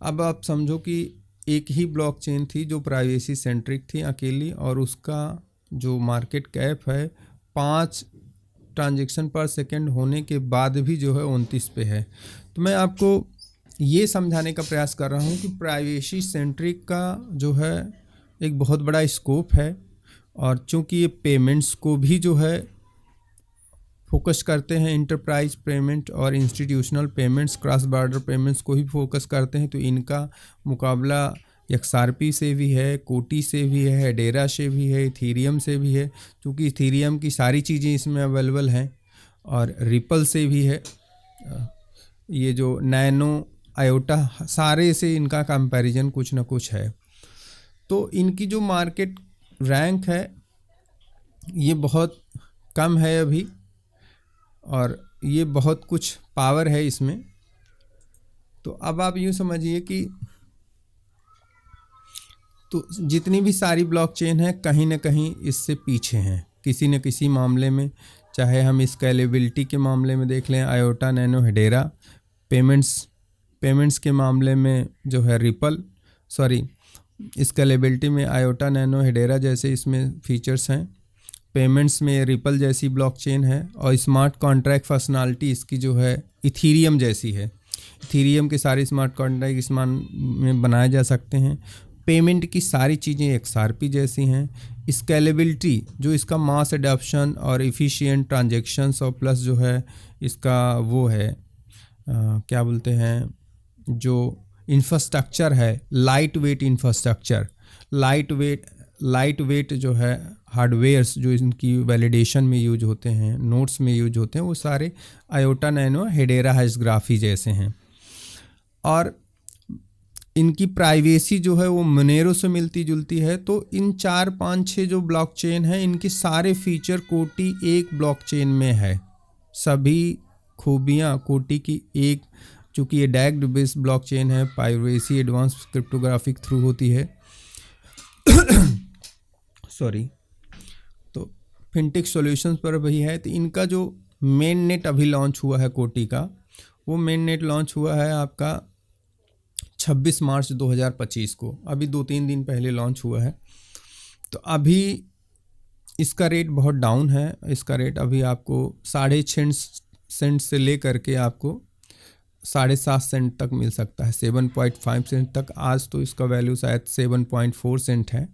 अब आप समझो कि एक ही ब्लॉकचेन थी जो प्राइवेसी सेंट्रिक थी अकेली, और उसका जो मार्केट कैप है 5 ट्रांजैक्शन पर सेकंड होने के बाद भी जो है 29 पे है। तो मैं आपको ये समझाने का प्रयास कर रहा हूँ कि प्राइवेसी सेंट्रिक का जो है एक बहुत बड़ा स्कोप है, और चूँकि ये पेमेंट्स को भी जो है फोकस करते हैं, इंटरप्राइज पेमेंट और institutional payments, cross border payments को ही फोकस करते हैं, तो इनका मुकाबला XRP से भी है, कोटी से भी है, हेडेरा से भी है, इथेरियम से भी है। क्योंकि इथेरियम की सारी चीज़ें इसमें अवेलेबल हैं, और रिपल से भी है। ये जो नैनो, आयोटा, सारे से इनका कंपैरिजन कुछ ना कुछ है। तो इनकी जो मार्केट रैंक है ये बहुत कम है अभी, और ये बहुत कुछ पावर है इसमें। तो अब आप यूँ समझिए कि तो जितनी भी सारी ब्लॉकचेन है कहीं ना कहीं इससे पीछे हैं किसी न किसी मामले में। चाहे हम स्केलेबिलिटी के मामले में देख लें, आयोटा, नैनो, हेडेरा। पेमेंट्स के मामले में जो है स्केलेबिलिटी में आयोटा, नैनो, हेडेरा जैसे इसमें फीचर्स हैं। पेमेंट्स में रिपल जैसी ब्लॉकचेन है, और स्मार्ट कॉन्ट्रैक्ट फंक्शनैलिटी इसकी जो है इथेरियम जैसी है। इथेरियम के सारे स्मार्ट कॉन्ट्रैक्ट इसमें में बनाए जा सकते हैं। पेमेंट की सारी चीज़ें XRP जैसी हैं। स्केलेबिलिटी जो इसका मास एडॉप्शन और इफ़िशिएंट ट्रांजैक्शंस, और प्लस जो है इसका वो है क्या बोलते हैं, जो इंफ्रास्ट्रक्चर है, light weight infrastructure, light weight जो है हार्डवेयर्स जो इनकी वैलिडेशन में यूज होते हैं, नोट्स में यूज होते हैं, वो सारे आयोटा, नैनो, हेडेरा हैशग्राफी जैसे हैं। और इनकी प्राइवेसी जो है वो मोनेरो से मिलती जुलती है। तो इन 4, 5, 6 जो ब्लॉकचेन है, इनके सारे फीचर कोटी एक ब्लॉकचेन में है। सभी खूबियाँ कोटी की एक, चूँकि ये डैग्ड बेस्ड ब्लॉकचेन है, प्राइवेसी एडवांस क्रिप्टोग्राफिक थ्रू होती है तो फिनटेक सॉल्यूशंस पर भी है। तो इनका जो मेन नेट अभी लॉन्च हुआ है कोटी का, वो मेन नेट लॉन्च हुआ है आपका 26 मार्च 2025 को, अभी 2-3 दिन पहले लॉन्च हुआ है। तो अभी इसका रेट बहुत डाउन है। इसका रेट अभी आपको 6.5 सेंट से ले करके आपको 7.5 सेंट तक मिल सकता है, 7.5 सेंट तक। आज तो इसका वैल्यू शायद 7.4 सेंट है।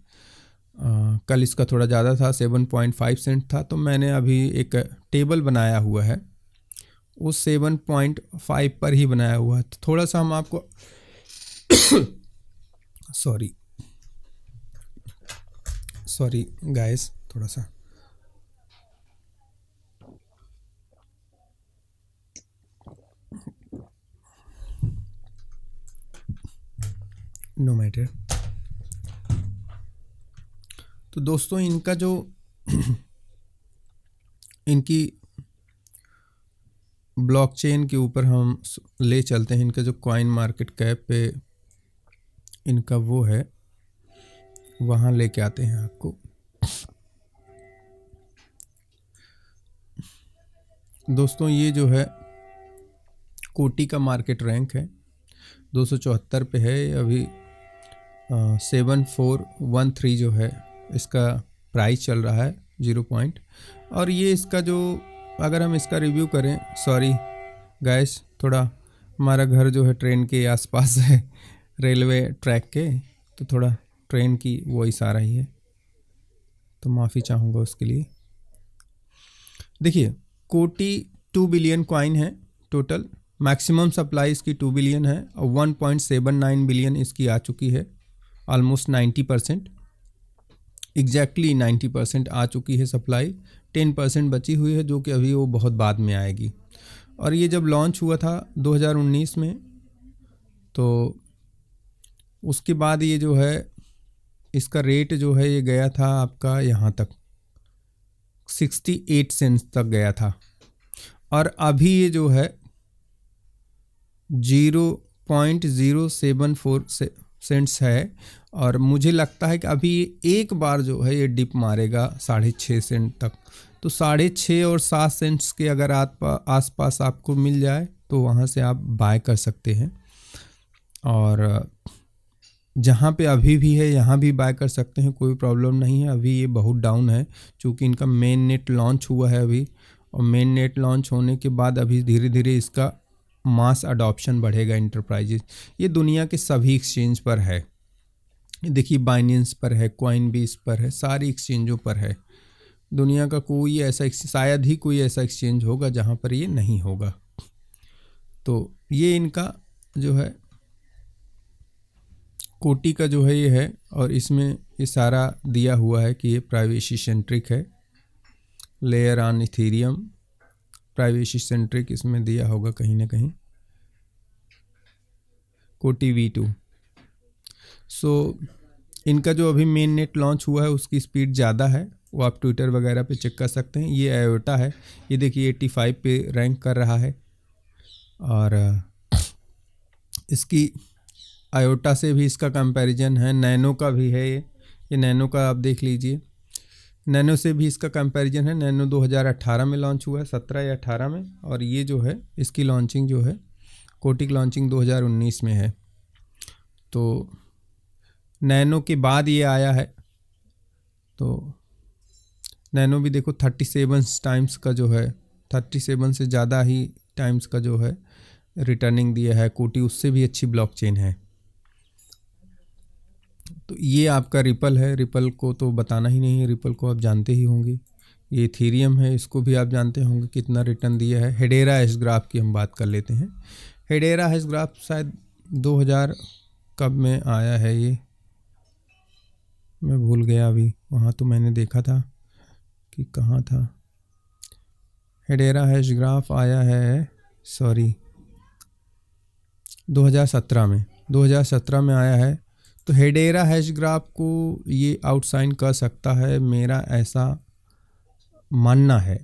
कल इसका थोड़ा ज़्यादा था, 7.5 सेंट था। तो मैंने अभी एक टेबल बनाया हुआ है, उस 7.5 पर ही बनाया हुआ है। तो थोड़ा सा हम आपको सॉरी गाइस, थोड़ा सा नो मैटर। तो दोस्तों इनका जो इनकी ब्लॉकचेन के ऊपर हम ले चलते हैं। इनका जो कॉइन मार्केट कैप पे इनका वो है, वहाँ लेके आते हैं आपको। दोस्तों ये जो है कोटी का मार्केट रैंक है, 274 पे है अभी। 7413 जो है इसका प्राइस चल रहा है 0 पॉइंट। और ये इसका जो, अगर हम इसका रिव्यू करें, सॉरी गाइस, थोड़ा हमारा घर जो है ट्रेन के आसपास है, रेलवे ट्रैक के, तो थोड़ा ट्रेन की वॉइस आ रही है, तो माफ़ी चाहूँगा उसके लिए। देखिए कोटी 2 बिलियन कॉइन है टोटल, मैक्सिमम सप्लाई इसकी 2 बिलियन है और 1.79 बिलियन इसकी आ चुकी है, ऑलमोस्ट 90%, एग्जैक्टली 90% आ चुकी है सप्लाई। 10% बची हुई है जो कि अभी वो बहुत बाद में आएगी। और ये जब लॉन्च हुआ था 2019 में, तो उसके बाद ये जो है इसका रेट जो है ये गया था आपका यहाँ तक 68 सेंट्स तक गया था। और अभी ये जो है 0.074 सेंट्स है। और मुझे लगता है कि अभी एक बार जो है ये डिप मारेगा 6.5 सेंट तक। तो 6.5 और 7 सेंट्स के अगर आसपास आपको मिल जाए तो वहाँ से आप बाय कर सकते हैं। और जहाँ पे अभी भी है यहाँ भी बाय कर सकते हैं, कोई प्रॉब्लम नहीं है। अभी ये बहुत डाउन है क्योंकि इनका मेन नेट लॉन्च हुआ है अभी, और मेन नेट लॉन्च होने के बाद अभी धीरे धीरे इसका मास अडॉप्शन बढ़ेगा इंटरप्राइजेज। ये दुनिया के सभी एक्सचेंज पर है, देखिए बाइनेंस पर है, कॉइनबेस पर है, सारी एक्सचेंजों पर है। दुनिया का कोई ऐसा, शायद ही कोई ऐसा एक्सचेंज होगा जहाँ पर ये नहीं होगा। तो ये इनका जो है कोटी का जो है ये है, और इसमें ये सारा दिया हुआ है कि ये प्राइवेसी सेंट्रिक है, layer on Ethereum, privacy centric इसमें दिया होगा कहीं ना कहीं, कोटी V2। सो इनका जो अभी मेन नेट लॉन्च हुआ है उसकी स्पीड ज़्यादा है, वो आप ट्विटर वगैरह पे चेक कर सकते हैं। ये आयोटा है, ये देखिए 85 पे रैंक कर रहा है। और इसकी आयोटा से भी इसका कंपैरिजन है, नैनो का भी है ये नैनो का आप देख लीजिए, नैनो से भी इसका कंपैरिजन है। नैनो 2018 में लॉन्च हुआ है, 17 या 18 में, और ये जो है इसकी लॉन्चिंग जो है कोटी की लॉन्चिंग 2019 में है। तो नैनो के बाद ये आया है, तो नैनो भी देखो 37 टाइम्स का जो है, 37 से ज़्यादा ही टाइम्स का जो है रिटर्निंग दिया है। कोटी उससे भी अच्छी ब्लॉकचेन है। तो ये आपका रिपल है, रिपल को तो बताना ही नहीं है, रिपल को आप जानते ही होंगे। ये इथेरियम है, इसको भी आप जानते होंगे कितना रिटर्न दिया है। हेडेरा हैश ग्राफ की हम बात कर लेते हैं। हेडेरा हैश ग्राफ शायद 2000 कब में आया है, ये मैं भूल गया अभी, वहाँ तो मैंने देखा था कि कहाँ था। हेडेरा हैश ग्राफ आया है, सॉरी 2017 में आया है। तो हेडेरा हैश ग्राफ को ये आउटसाइन कर सकता है, मेरा ऐसा मानना है।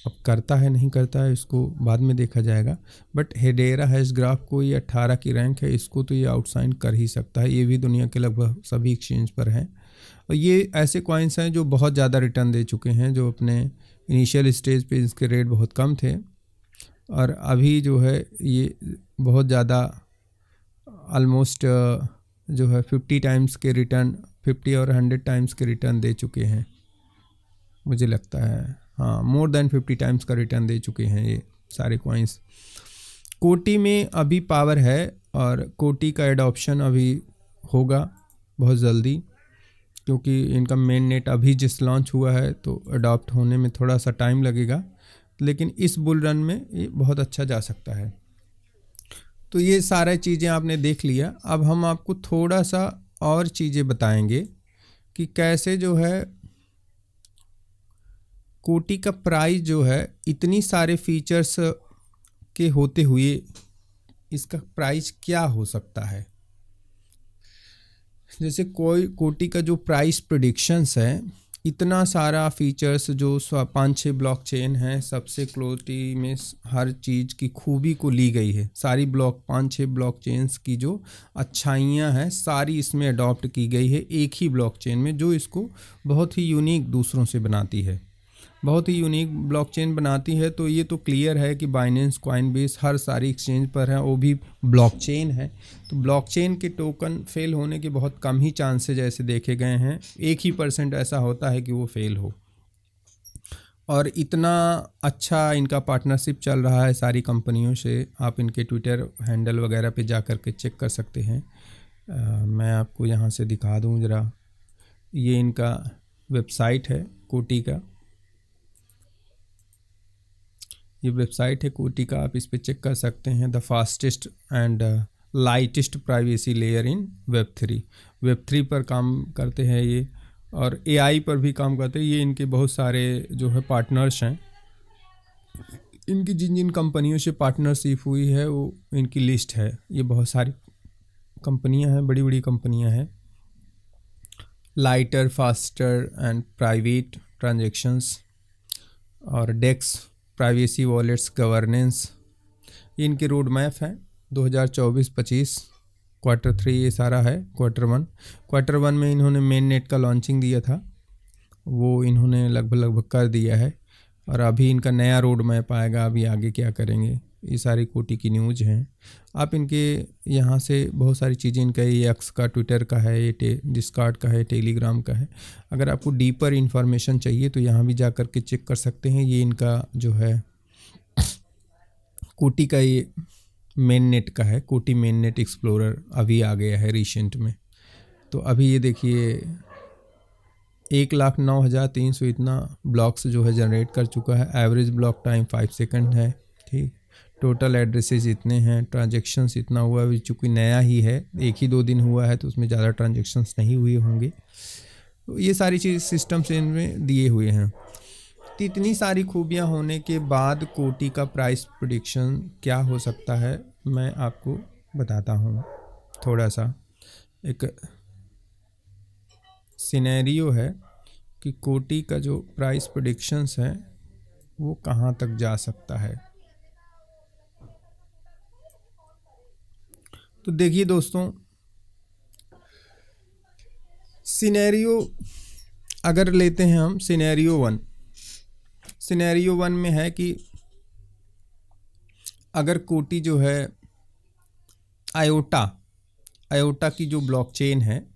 अब करता है नहीं करता है इसको बाद में देखा जाएगा, बट हेडेरा हैश ग्राफ को ये 18 की रैंक है, इसको तो ये आउटसाइन कर ही सकता है। ये भी दुनिया के लगभग सभी एक्सचेंज पर है। और ये ऐसे कॉइन्स हैं जो बहुत ज़्यादा रिटर्न दे चुके हैं, जो अपने इनिशियल स्टेज पे इसके रेट बहुत कम थे और अभी जो है ये बहुत ज़्यादा ऑलमोस्ट जो है 50 टाइम्स के रिटर्न, 50 और 100 टाइम्स के रिटर्न दे चुके हैं मुझे लगता है। हाँ, मोर देन 50 टाइम्स का रिटर्न दे चुके हैं ये सारे कॉइन्स। कोटी में अभी पावर है और कोटी का एडॉप्शन अभी होगा बहुत जल्दी, क्योंकि इनका मेन नेट अभी जिस लॉन्च हुआ है तो अडॉप्ट होने में थोड़ा सा टाइम लगेगा, लेकिन इस बुल रन में ये बहुत अच्छा जा सकता है। तो ये सारी चीज़ें आपने देख लिया। अब हम आपको थोड़ा सा और चीज़ें बताएंगे कि कैसे जो है कोटी का प्राइस जो है इतनी सारे फीचर्स के होते हुए इसका प्राइस क्या हो सकता है। जैसे कोई कोटी का जो प्राइस प्रेडिक्शंस है, इतना सारा फीचर्स जो 5-6 ब्लॉकचेन हैं, सबसे कोटी में हर चीज़ की खूबी को ली गई है। सारी 5-6 ब्लॉकचेन्स की जो अच्छाइयाँ हैं सारी इसमें अडॉप्ट की गई है एक ही ब्लॉकचेन में, जो इसको बहुत ही यूनिक दूसरों से बनाती है, बहुत ही यूनिक ब्लॉकचेन बनाती है। तो ये तो क्लियर है कि बाइनेंस, कॉइनबेस, हर सारी एक्सचेंज पर है, वो भी ब्लॉकचेन है। तो ब्लॉकचेन के टोकन फेल होने के बहुत कम ही चांसेज ऐसे देखे गए हैं, 1% ऐसा होता है कि वो फेल हो। और इतना अच्छा इनका पार्टनरशिप चल रहा है सारी कंपनियों से, आप इनके ट्विटर हैंडल वगैरह पे जा कर के चेक कर सकते हैं। मैं आपको यहाँ से दिखा दूँ ज़रा, ये इनका वेबसाइट है कोटी का, ये वेबसाइट है कोटी का, आप इस पर चेक कर सकते हैं। The fastest and lightest privacy layer in Web3 पर काम करते हैं ये, और एआई पर भी काम करते हैं। ये इनके बहुत सारे जो है पार्टनर्स हैं, इनकी जिन जिन कंपनियों से पार्टनरशिप हुई है वो इनकी लिस्ट है। ये बहुत सारी कंपनियां हैं, बड़ी बड़ी कंपनियां हैं। Lighter, faster and private transactions और डेक्स, प्राइवेसी वॉलेट्स, गवर्नेंस, ये इनके रोड मैप हैं 2024-25 Q3 ये सारा है। Q1 में इन्होंने मेन नेट का लॉन्चिंग दिया था, वो इन्होंने लगभग कर दिया है, और अभी इनका नया रोड मैप आएगा, अभी आगे क्या करेंगे। ये सारी कोटी की न्यूज़ हैं। आप इनके यहाँ से बहुत सारी चीज़ें, इनका ये एक्स का, ट्विटर का है, ये डिस्कॉर्ड का है, टेलीग्राम का है। अगर आपको डीपर इन्फॉर्मेशन चाहिए तो यहाँ भी जा कर के चेक कर सकते हैं। ये इनका जो है कोटी का ये मेन नेट का है, कोटी मेन नेट एक्सप्लोरर अभी आ गया है रिसेंट में। तो अभी ये देखिए 1,09,300 इतना ब्लॉक्स जो है जनरेट कर चुका है। एवरेज ब्लॉक टाइम 5 सेकंड है, ठीक। टोटल एड्रेसेस इतने हैं, ट्रांजेक्शन्स इतना हुआ है, चूँकि नया ही है, 1 ही 2 दिन हुआ है, तो उसमें ज़्यादा ट्रांजेक्शन्स नहीं हुए होंगे। तो ये सारी चीज़ सिस्टम से इनमें दिए हुए हैं। तो इतनी सारी खूबियाँ होने के बाद कोटी का प्राइस प्रेडिक्शन क्या हो सकता है, मैं आपको बताता हूँ। थोड़ा सा एक सिनेरियो है कि कोटी का जो प्राइस प्रेडिक्शंस है वो कहाँ तक जा सकता है। तो देखिए दोस्तों, सिनेरियो अगर लेते हैं हम, सिनेरियो वन में है कि अगर कोटी जो है आयोटा की जो ब्लॉकचेन है,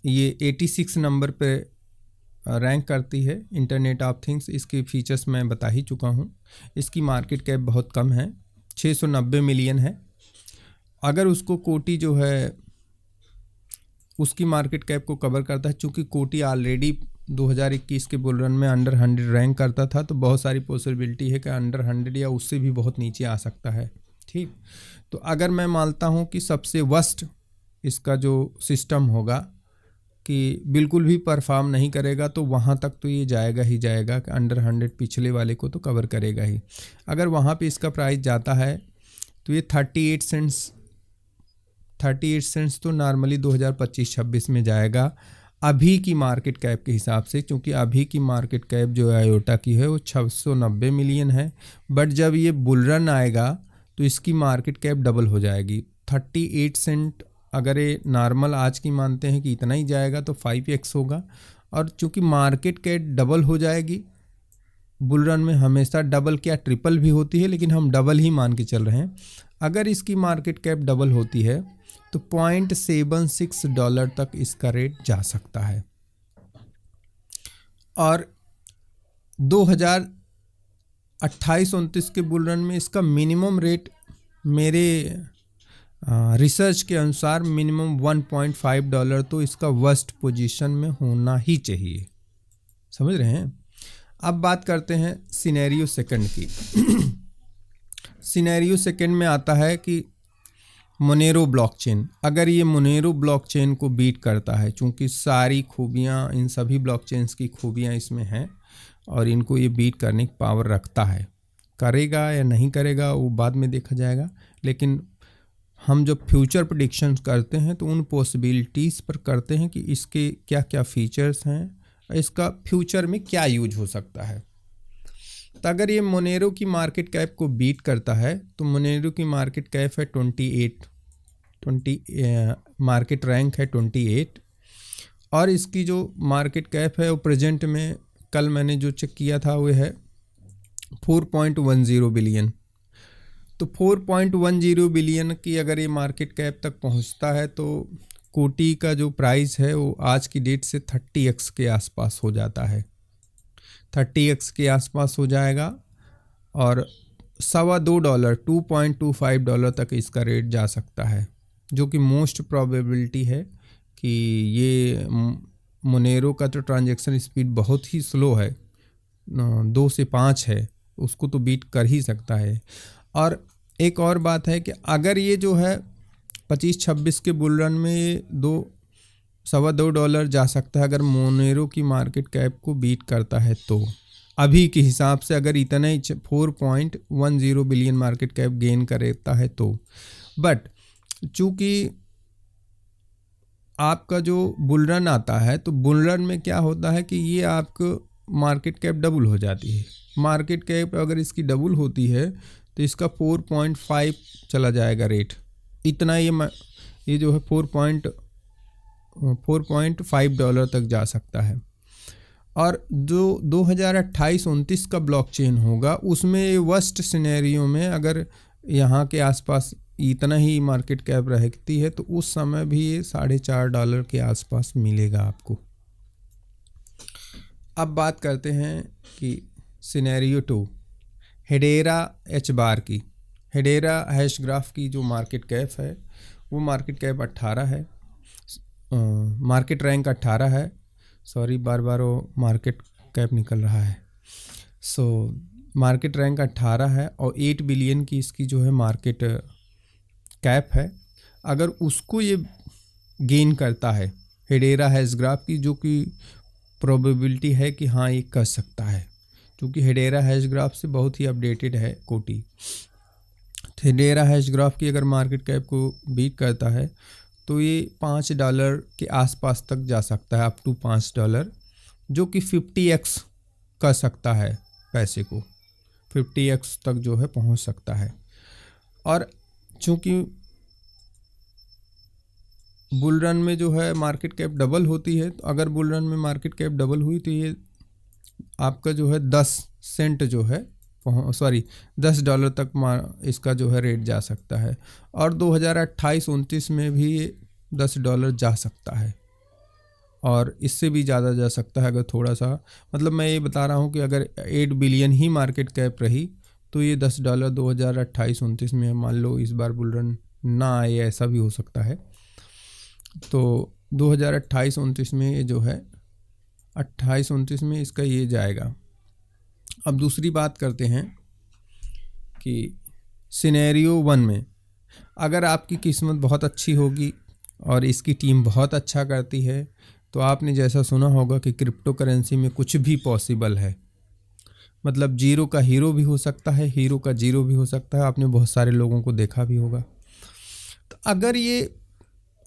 ये 86 नंबर पे रैंक करती है इंटरनेट ऑफ थिंग्स। इसके फीचर्स मैं बता ही चुका हूँ। इसकी मार्केट कैप बहुत कम है, 690 मिलियन है। अगर उसको कोटी जो है उसकी मार्केट कैप को कवर करता है, चूँकि कोटी ऑलरेडी 2021 के बुल रन में अंडर 100 रैंक करता था, तो बहुत सारी पॉसिबिलिटी है कि अंडर 100 या उससे भी बहुत नीचे आ सकता है, ठीक। तो अगर मैं मानता हूँ कि सबसे वर्स्ट इसका जो सिस्टम होगा कि बिल्कुल भी परफॉर्म नहीं करेगा, तो वहाँ तक तो ये जाएगा ही जाएगा कि अंडर 100 पिछले वाले को तो कवर करेगा ही। अगर वहाँ पे इसका प्राइस जाता है तो ये 38 सेंट्स तो नॉर्मली 2025-26 में जाएगा अभी की मार्केट कैप के हिसाब से, क्योंकि अभी की मार्केट कैप जो है आयोटा की है वो 690 मिलियन है। बट जब ये बुल रन आएगा तो इसकी मार्केट कैप डबल हो जाएगी। 38 सेंट अगर ये नॉर्मल आज की मानते हैं कि इतना ही जाएगा तो 5x होगा, और चूंकि मार्केट कैप डबल हो जाएगी, बुल रन में हमेशा डबल क्या ट्रिपल भी होती है, लेकिन हम डबल ही मान के चल रहे हैं। अगर इसकी मार्केट कैप डबल होती है तो $0.76 तक इसका रेट जा सकता है। और 2028-29 के बुल रन में इसका मिनिमम रेट मेरे रिसर्च के अनुसार मिनिमम $1.5 तो इसका वर्स्ट पोजीशन में होना ही चाहिए। समझ रहे हैं। अब बात करते हैं सिनेरियो सेकंड की। सिनेरियो सेकंड में आता है कि मोनेरो ब्लॉकचेन, अगर ये मोनेरो ब्लॉकचेन को बीट करता है, चूँकि सारी खूबियाँ, इन सभी ब्लॉकचेन्स की खूबियाँ इसमें हैं और इनको ये बीट करने की पावर रखता है। करेगा या नहीं करेगा वो बाद में देखा जाएगा, लेकिन हम जब फ्यूचर प्रेडिक्शंस करते हैं तो उन पॉसिबिलिटीज़ पर करते हैं कि इसके क्या क्या फीचर्स हैं, इसका फ्यूचर में क्या यूज हो सकता है। तो अगर ये मोनेरो की मार्केट कैप को बीट करता है तो मोनेरो की मार्केट कैप है 28, मार्केट रैंक है 28, और इसकी जो मार्केट कैप है वो प्रेजेंट में कल मैंने जो चेक किया था वो है 4.10 बिलियन। तो 4.10 बिलियन की अगर ये मार्केट कैप तक पहुंचता है तो कोटी का जो प्राइस है वो आज की डेट से 30x के आसपास हो जाता है, 30x के आसपास हो जाएगा, और $2.25 $2.25 तक इसका रेट जा सकता है, जो कि मोस्ट प्रोबेबिलिटी है कि ये मोनेरो का तो ट्रांजैक्शन स्पीड बहुत ही स्लो है, 2 से 5 है, उसको तो बीट कर ही सकता है। और एक और बात है कि अगर ये जो है 25-26 के बुल रन में $2.25 जा सकता है अगर मोनेरो की मार्केट कैप को बीट करता है तो। अभी के हिसाब से अगर इतना ही 4.10 बिलियन मार्केट कैप गेन करता है तो। बट चूँकि आपका जो बुल रन आता है तो बुल रन में क्या होता है कि ये आपको मार्केट कैप डबल हो जाती है। मार्केट कैप अगर इसकी डबल होती है तो इसका 4.5 चला जाएगा रेट, इतना ये जो है $4.5 तक जा सकता है। और जो 2028-29 का ब्लॉकचेन होगा उसमें वर्स्ट सिनेरियो में अगर यहाँ के आसपास इतना ही मार्केट कैप रहती है तो उस समय भी ये $4.5 के आसपास मिलेगा आपको। अब बात करते हैं कि सिनेरियो 2 हेडेरा एच बार की। हेडेरा हैश ग्राफ की जो मार्केट कैप है वो मार्केट कैप 18 है, मार्केट रैंक 18 है, सॉरी बार वो मार्केट कैप निकल रहा है। सो मार्केट रैंक 18 है और 8 बिलियन की इसकी जो है मार्केट कैप है। अगर उसको ये गेन करता है हेडेरा हैश ग्राफ की, जो कि प्रोबेबिलिटी है कि हाँ ये कर सकता है, क्योंकि हेडेरा हैश ग्राफ से बहुत ही अपडेटेड है कोटी। हेडेरा हैश ग्राफ की अगर मार्केट कैप को बीट करता है तो ये $5 के आसपास तक जा सकता है, अप टू $5, जो कि 50x कर सकता है पैसे को, 50x तक जो है पहुंच सकता है। और चूंकि बुल रन में जो है मार्केट कैप डबल होती है, तो अगर बुल रन में मार्केट कैप डबल हुई तो ये आपका जो है 10 सेंट जो है $10 तक इसका जो है रेट जा सकता है। और 2028-29 में भी ये $10 जा सकता है और इससे भी ज़्यादा जा सकता है अगर थोड़ा सा, मतलब मैं ये बता रहा हूँ कि अगर 8 बिलियन ही मार्केट कैप रही तो ये $10 2028-29 में, मान लो इस बार बुल रन ना आए, ऐसा भी हो सकता है, तो 2028-29 में ये जो है 28-29 में इसका ये जाएगा। अब दूसरी बात करते हैं कि सिनेरियो 1 में अगर आपकी किस्मत बहुत अच्छी होगी और इसकी टीम बहुत अच्छा करती है तो आपने जैसा सुना होगा कि क्रिप्टो करेंसी में कुछ भी पॉसिबल है, मतलब जीरो का हीरो भी हो सकता है, हीरो का जीरो भी हो सकता है। आपने बहुत सारे लोगों को देखा भी होगा। तो अगर ये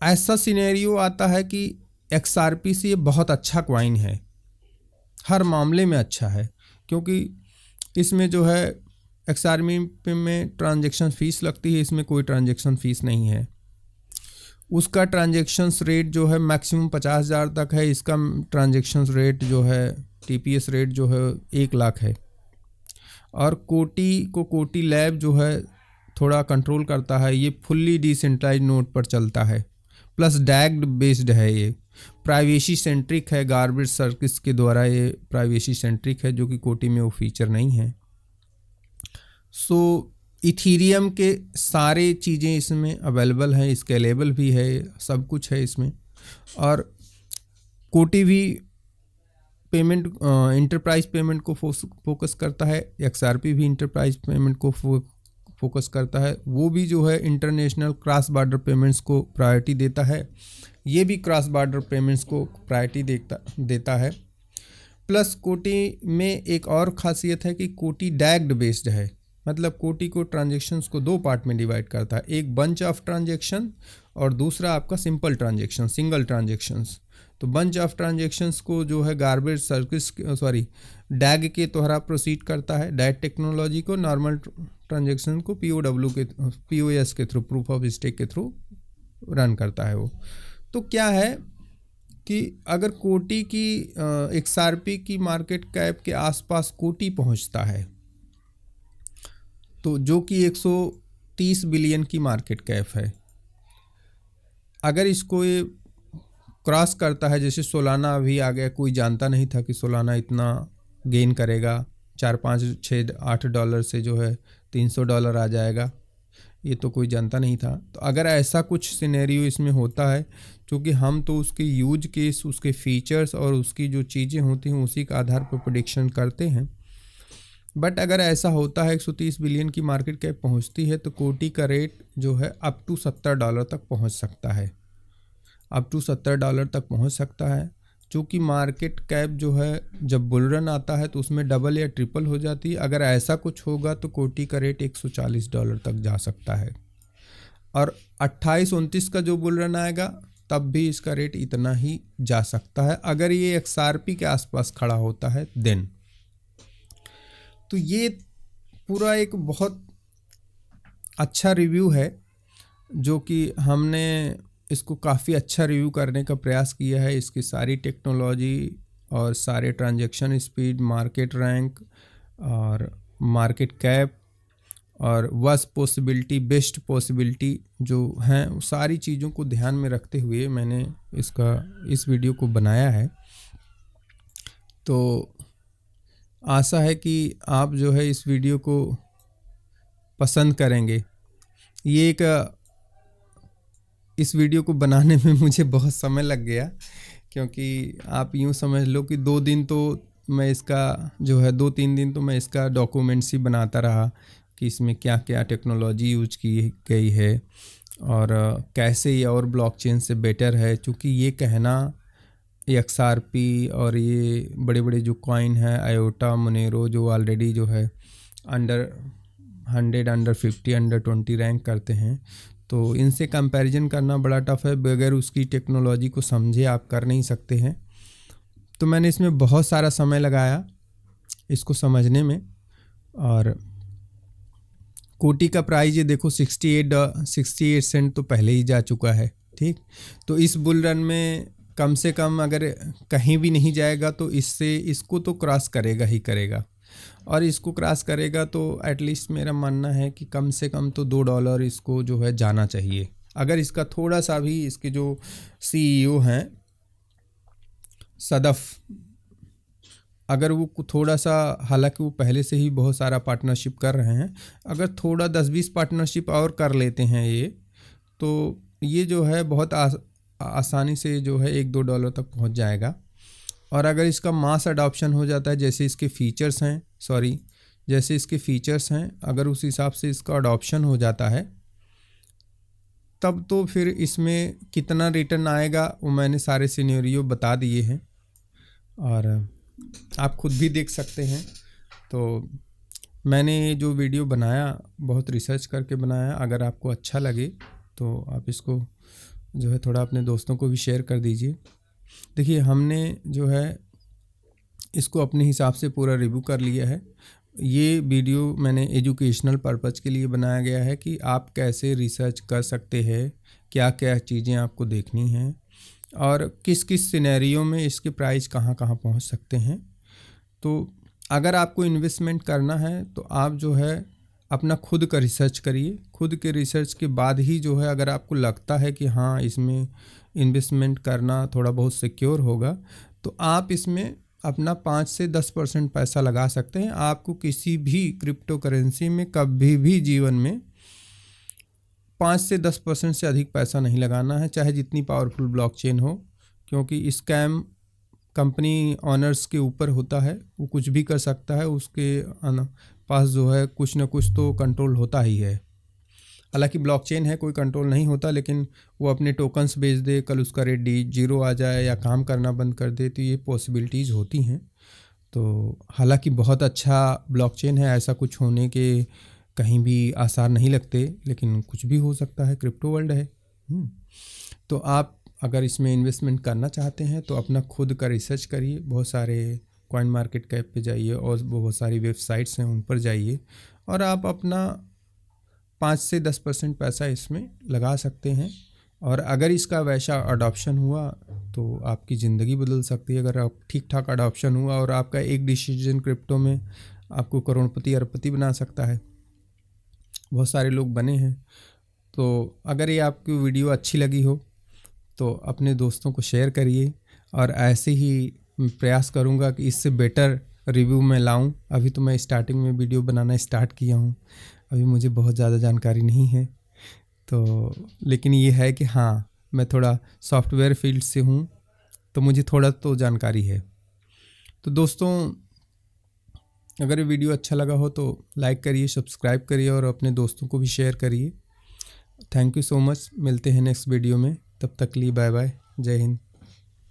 ऐसा सिनेरियो आता है कि XRP ये बहुत अच्छा कॉइन है, हर मामले में अच्छा है, क्योंकि इसमें जो है XRP में ट्रांजैक्शन फ़ीस लगती है, इसमें कोई ट्रांजैक्शन फ़ीस नहीं है। उसका ट्रांजेक्शन्स रेट जो है मैक्सिमम 50,000 तक है, इसका ट्रांजेक्शन्स रेट जो है TPS रेट जो है 1,00,000 है। और कोटी लैब जो है थोड़ा कंट्रोल करता है, ये फुल्ली डिसेंट्रलाइज नोड पर चलता है, प्लस डैग्ड बेस्ड है, ये प्राइवेसी सेंट्रिक है, गार्बेज सर्किट्स के द्वारा ये प्राइवेसी सेंट्रिक है, जो कि कोटी में वो फीचर नहीं है। सो इथीरियम के सारे चीज़ें इसमें अवेलेबल हैं, स्केलेबल भी है, सब कुछ है इसमें। और कोटी भी पेमेंट इंटरप्राइज पेमेंट को फोकस करता है, XRP भी इंटरप्राइज पेमेंट को फोकस करता है, वो भी जो है इंटरनेशनल क्रॉस बॉर्डर पेमेंट्स को प्रायोरिटी देता है, ये भी क्रॉस बॉर्डर पेमेंट्स को प्रायोरिटी देता है। प्लस कोटी में एक और ख़ासियत है कि कोटी डैग्ड बेस्ड है, मतलब कोटी को ट्रांजेक्शन्स को 2 पार्ट में डिवाइड करता है, एक बंच ऑफ ट्रांजेक्शन और दूसरा आपका सिंपल ट्रांजेक्शन, सिंगल ट्रांजेक्शन्स। तो बंच ऑफ ट्रांजेक्शन्स को जो है गार्बेज सर्किट्स डैग के द्वारा प्रोसीड करता है, डैग टेक्नोलॉजी को, नॉर्मल ट्रांजेक्शन को POS के थ्रू, प्रूफ ऑफ स्टेक के थ्रू रन करता है वो। तो क्या है कि अगर कोटी की XRP की मार्केट कैप के आसपास कोटी पहुंचता है, तो जो कि 130 बिलियन की मार्केट कैप है, अगर इसको ये क्रॉस करता है, जैसे सोलाना अभी आ गया, कोई जानता नहीं था कि सोलाना इतना गेन करेगा, 4, 5, 6, 8 डॉलर से जो है $300 आ जाएगा, ये तो कोई जानता नहीं था। तो अगर ऐसा कुछ सिनेरियो इसमें होता है, क्योंकि हम तो उसके यूज केस, उसके फीचर्स और उसकी जो चीज़ें होती हैं उसी के आधार पर प्रेडिक्शन करते हैं, बट अगर ऐसा होता है 130 बिलियन की मार्केट कैप पहुंचती है, तो कोटी का रेट जो है अप टू $70 तक पहुंच सकता है, अप टू $70 तक पहुंच सकता है। चूँकि मार्केट कैप जो है जब बुल रन आता है तो उसमें डबल या ट्रिपल हो जाती है, अगर ऐसा कुछ होगा तो कोटी का रेट $140 तक जा सकता है। और 28-29 का जो बुल रन आएगा तब भी इसका रेट इतना ही जा सकता है, अगर ये XRP के आसपास खड़ा होता है देन। तो ये पूरा एक बहुत अच्छा रिव्यू है, जो कि हमने इसको काफ़ी अच्छा रिव्यू करने का प्रयास किया है, इसकी सारी टेक्नोलॉजी और सारे ट्रांजैक्शन स्पीड, मार्केट रैंक और मार्केट कैप और वर्स्ट पॉसिबिलिटी, बेस्ट पॉसिबिलिटी जो हैं, वो सारी चीज़ों को ध्यान में रखते हुए मैंने इस वीडियो को बनाया है। तो आशा है कि आप जो है इस वीडियो को पसंद करेंगे। इस वीडियो को बनाने में मुझे बहुत समय लग गया, क्योंकि आप यूँ समझ लो कि 2 दिन तो मैं इसका जो है 2-3 दिन तो मैं इसका डॉक्यूमेंट्स ही बनाता रहा कि इसमें क्या क्या टेक्नोलॉजी यूज की गई है और कैसे ये और ब्लॉकचेन से बेटर है। क्योंकि ये कहना XRP और ये बड़े बड़े जो कॉइन हैं, आयोटा, मोनेरो, जो ऑलरेडी जो है अंडर 100, अंडर 50, अंडर 20 रैंक करते हैं, तो इनसे कंपैरिजन करना बड़ा टफ है, बगैर उसकी टेक्नोलॉजी को समझे आप कर नहीं सकते हैं। तो मैंने इसमें बहुत सारा समय लगाया इसको समझने में। और कोटी का प्राइस ये देखो 68 सेंट तो पहले ही जा चुका है, ठीक। तो इस बुल रन में कम से कम अगर कहीं भी नहीं जाएगा तो इसको तो क्रॉस करेगा ही करेगा, और इसको क्रॉस करेगा तो एटलीस्ट मेरा मानना है कि कम से कम तो $2 इसको जो है जाना चाहिए। अगर इसका थोड़ा सा भी, इसके जो CEO हैं सदफ, अगर वो थोड़ा सा, हालांकि वो पहले से ही बहुत सारा पार्टनरशिप कर रहे हैं, अगर थोड़ा 10-20 पार्टनरशिप और कर लेते हैं ये, तो ये जो है बहुत आसानी से जो है $1-2 तक पहुंच जाएगा। और अगर इसका मास अडॉप्शन हो जाता है, जैसे इसके फीचर्स हैं, अगर उस हिसाब से इसका अडॉप्शन हो जाता है, तब तो फिर इसमें कितना रिटर्न आएगा वो मैंने सारे सिनेरियो बता दिए हैं और आप खुद भी देख सकते हैं। तो मैंने जो वीडियो बनाया बहुत रिसर्च करके बनाया, अगर आपको अच्छा लगे तो आप इसको जो है थोड़ा अपने दोस्तों को भी शेयर कर दीजिए। देखिए, हमने जो है इसको अपने हिसाब से पूरा रिव्यू कर लिया है। ये वीडियो मैंने एजुकेशनल पर्पज़ के लिए बनाया गया है कि आप कैसे रिसर्च कर सकते हैं, क्या क्या चीज़ें आपको देखनी हैं और किस किस सिनेरियो में इसके प्राइस कहाँ कहाँ पहुँच सकते हैं। तो अगर आपको इन्वेस्टमेंट करना है तो आप जो है अपना खुद का रिसर्च करिए। खुद के रिसर्च के बाद ही जो है अगर आपको लगता है कि हाँ इसमें इन्वेस्टमेंट करना थोड़ा बहुत सिक्योर होगा तो आप इसमें अपना 5 से 10% पैसा लगा सकते हैं। आपको किसी भी क्रिप्टो करेंसी में कभी भी जीवन में 5 से 10% से अधिक पैसा नहीं लगाना है, चाहे जितनी पावरफुल ब्लॉकचेन हो, क्योंकि स्कैम कंपनी ऑनर्स के ऊपर होता है। वो कुछ भी कर सकता है, उसके पास जो है कुछ ना कुछ तो कंट्रोल होता ही है। हालांकि ब्लॉकचेन है, कोई कंट्रोल नहीं होता, लेकिन वो अपने टोकन्स बेच दे, कल उसका रेट जीरो आ जाए या काम करना बंद कर दे, तो ये पॉसिबिलिटीज़ होती हैं। तो हालांकि बहुत अच्छा ब्लॉकचेन है, ऐसा कुछ होने के कहीं भी आसार नहीं लगते, लेकिन कुछ भी हो सकता है, क्रिप्टो वर्ल्ड है। तो आप अगर इसमें इन्वेस्टमेंट करना चाहते हैं तो अपना खुद का रिसर्च करिए। बहुत सारे कॉइन मार्केट कैप पे जाइए और बहुत सारी वेबसाइट्स हैं, उन पर जाइए और आप अपना 5 से 10% पैसा इसमें लगा सकते हैं। और अगर इसका वैसा अडॉप्शन हुआ तो आपकी ज़िंदगी बदल सकती है। अगर आप ठीक ठाक अडॉप्शन हुआ और आपका एक डिसीजन क्रिप्टो में आपको करोड़पति अरबपति बना सकता है। बहुत सारे लोग बने हैं। तो अगर ये आपकी वीडियो अच्छी लगी हो तो अपने दोस्तों को शेयर करिए और ऐसे ही प्रयास करूँगा कि इससे बेटर रिव्यू मैं लाऊं। अभी तो मैं स्टार्टिंग में वीडियो बनाना स्टार्ट किया हूं, अभी मुझे बहुत ज़्यादा जानकारी नहीं है। तो लेकिन ये है कि हाँ, मैं थोड़ा सॉफ्टवेयर फील्ड से हूँ तो मुझे थोड़ा तो जानकारी है। तो दोस्तों, अगर ये वीडियो अच्छा लगा हो तो लाइक करिए, सब्सक्राइब करिए और अपने दोस्तों को भी शेयर करिए। Thank you so much. मिलते हैं नेक्स्ट वीडियो में, तब तक के लिए बाय बाय, जय हिंद।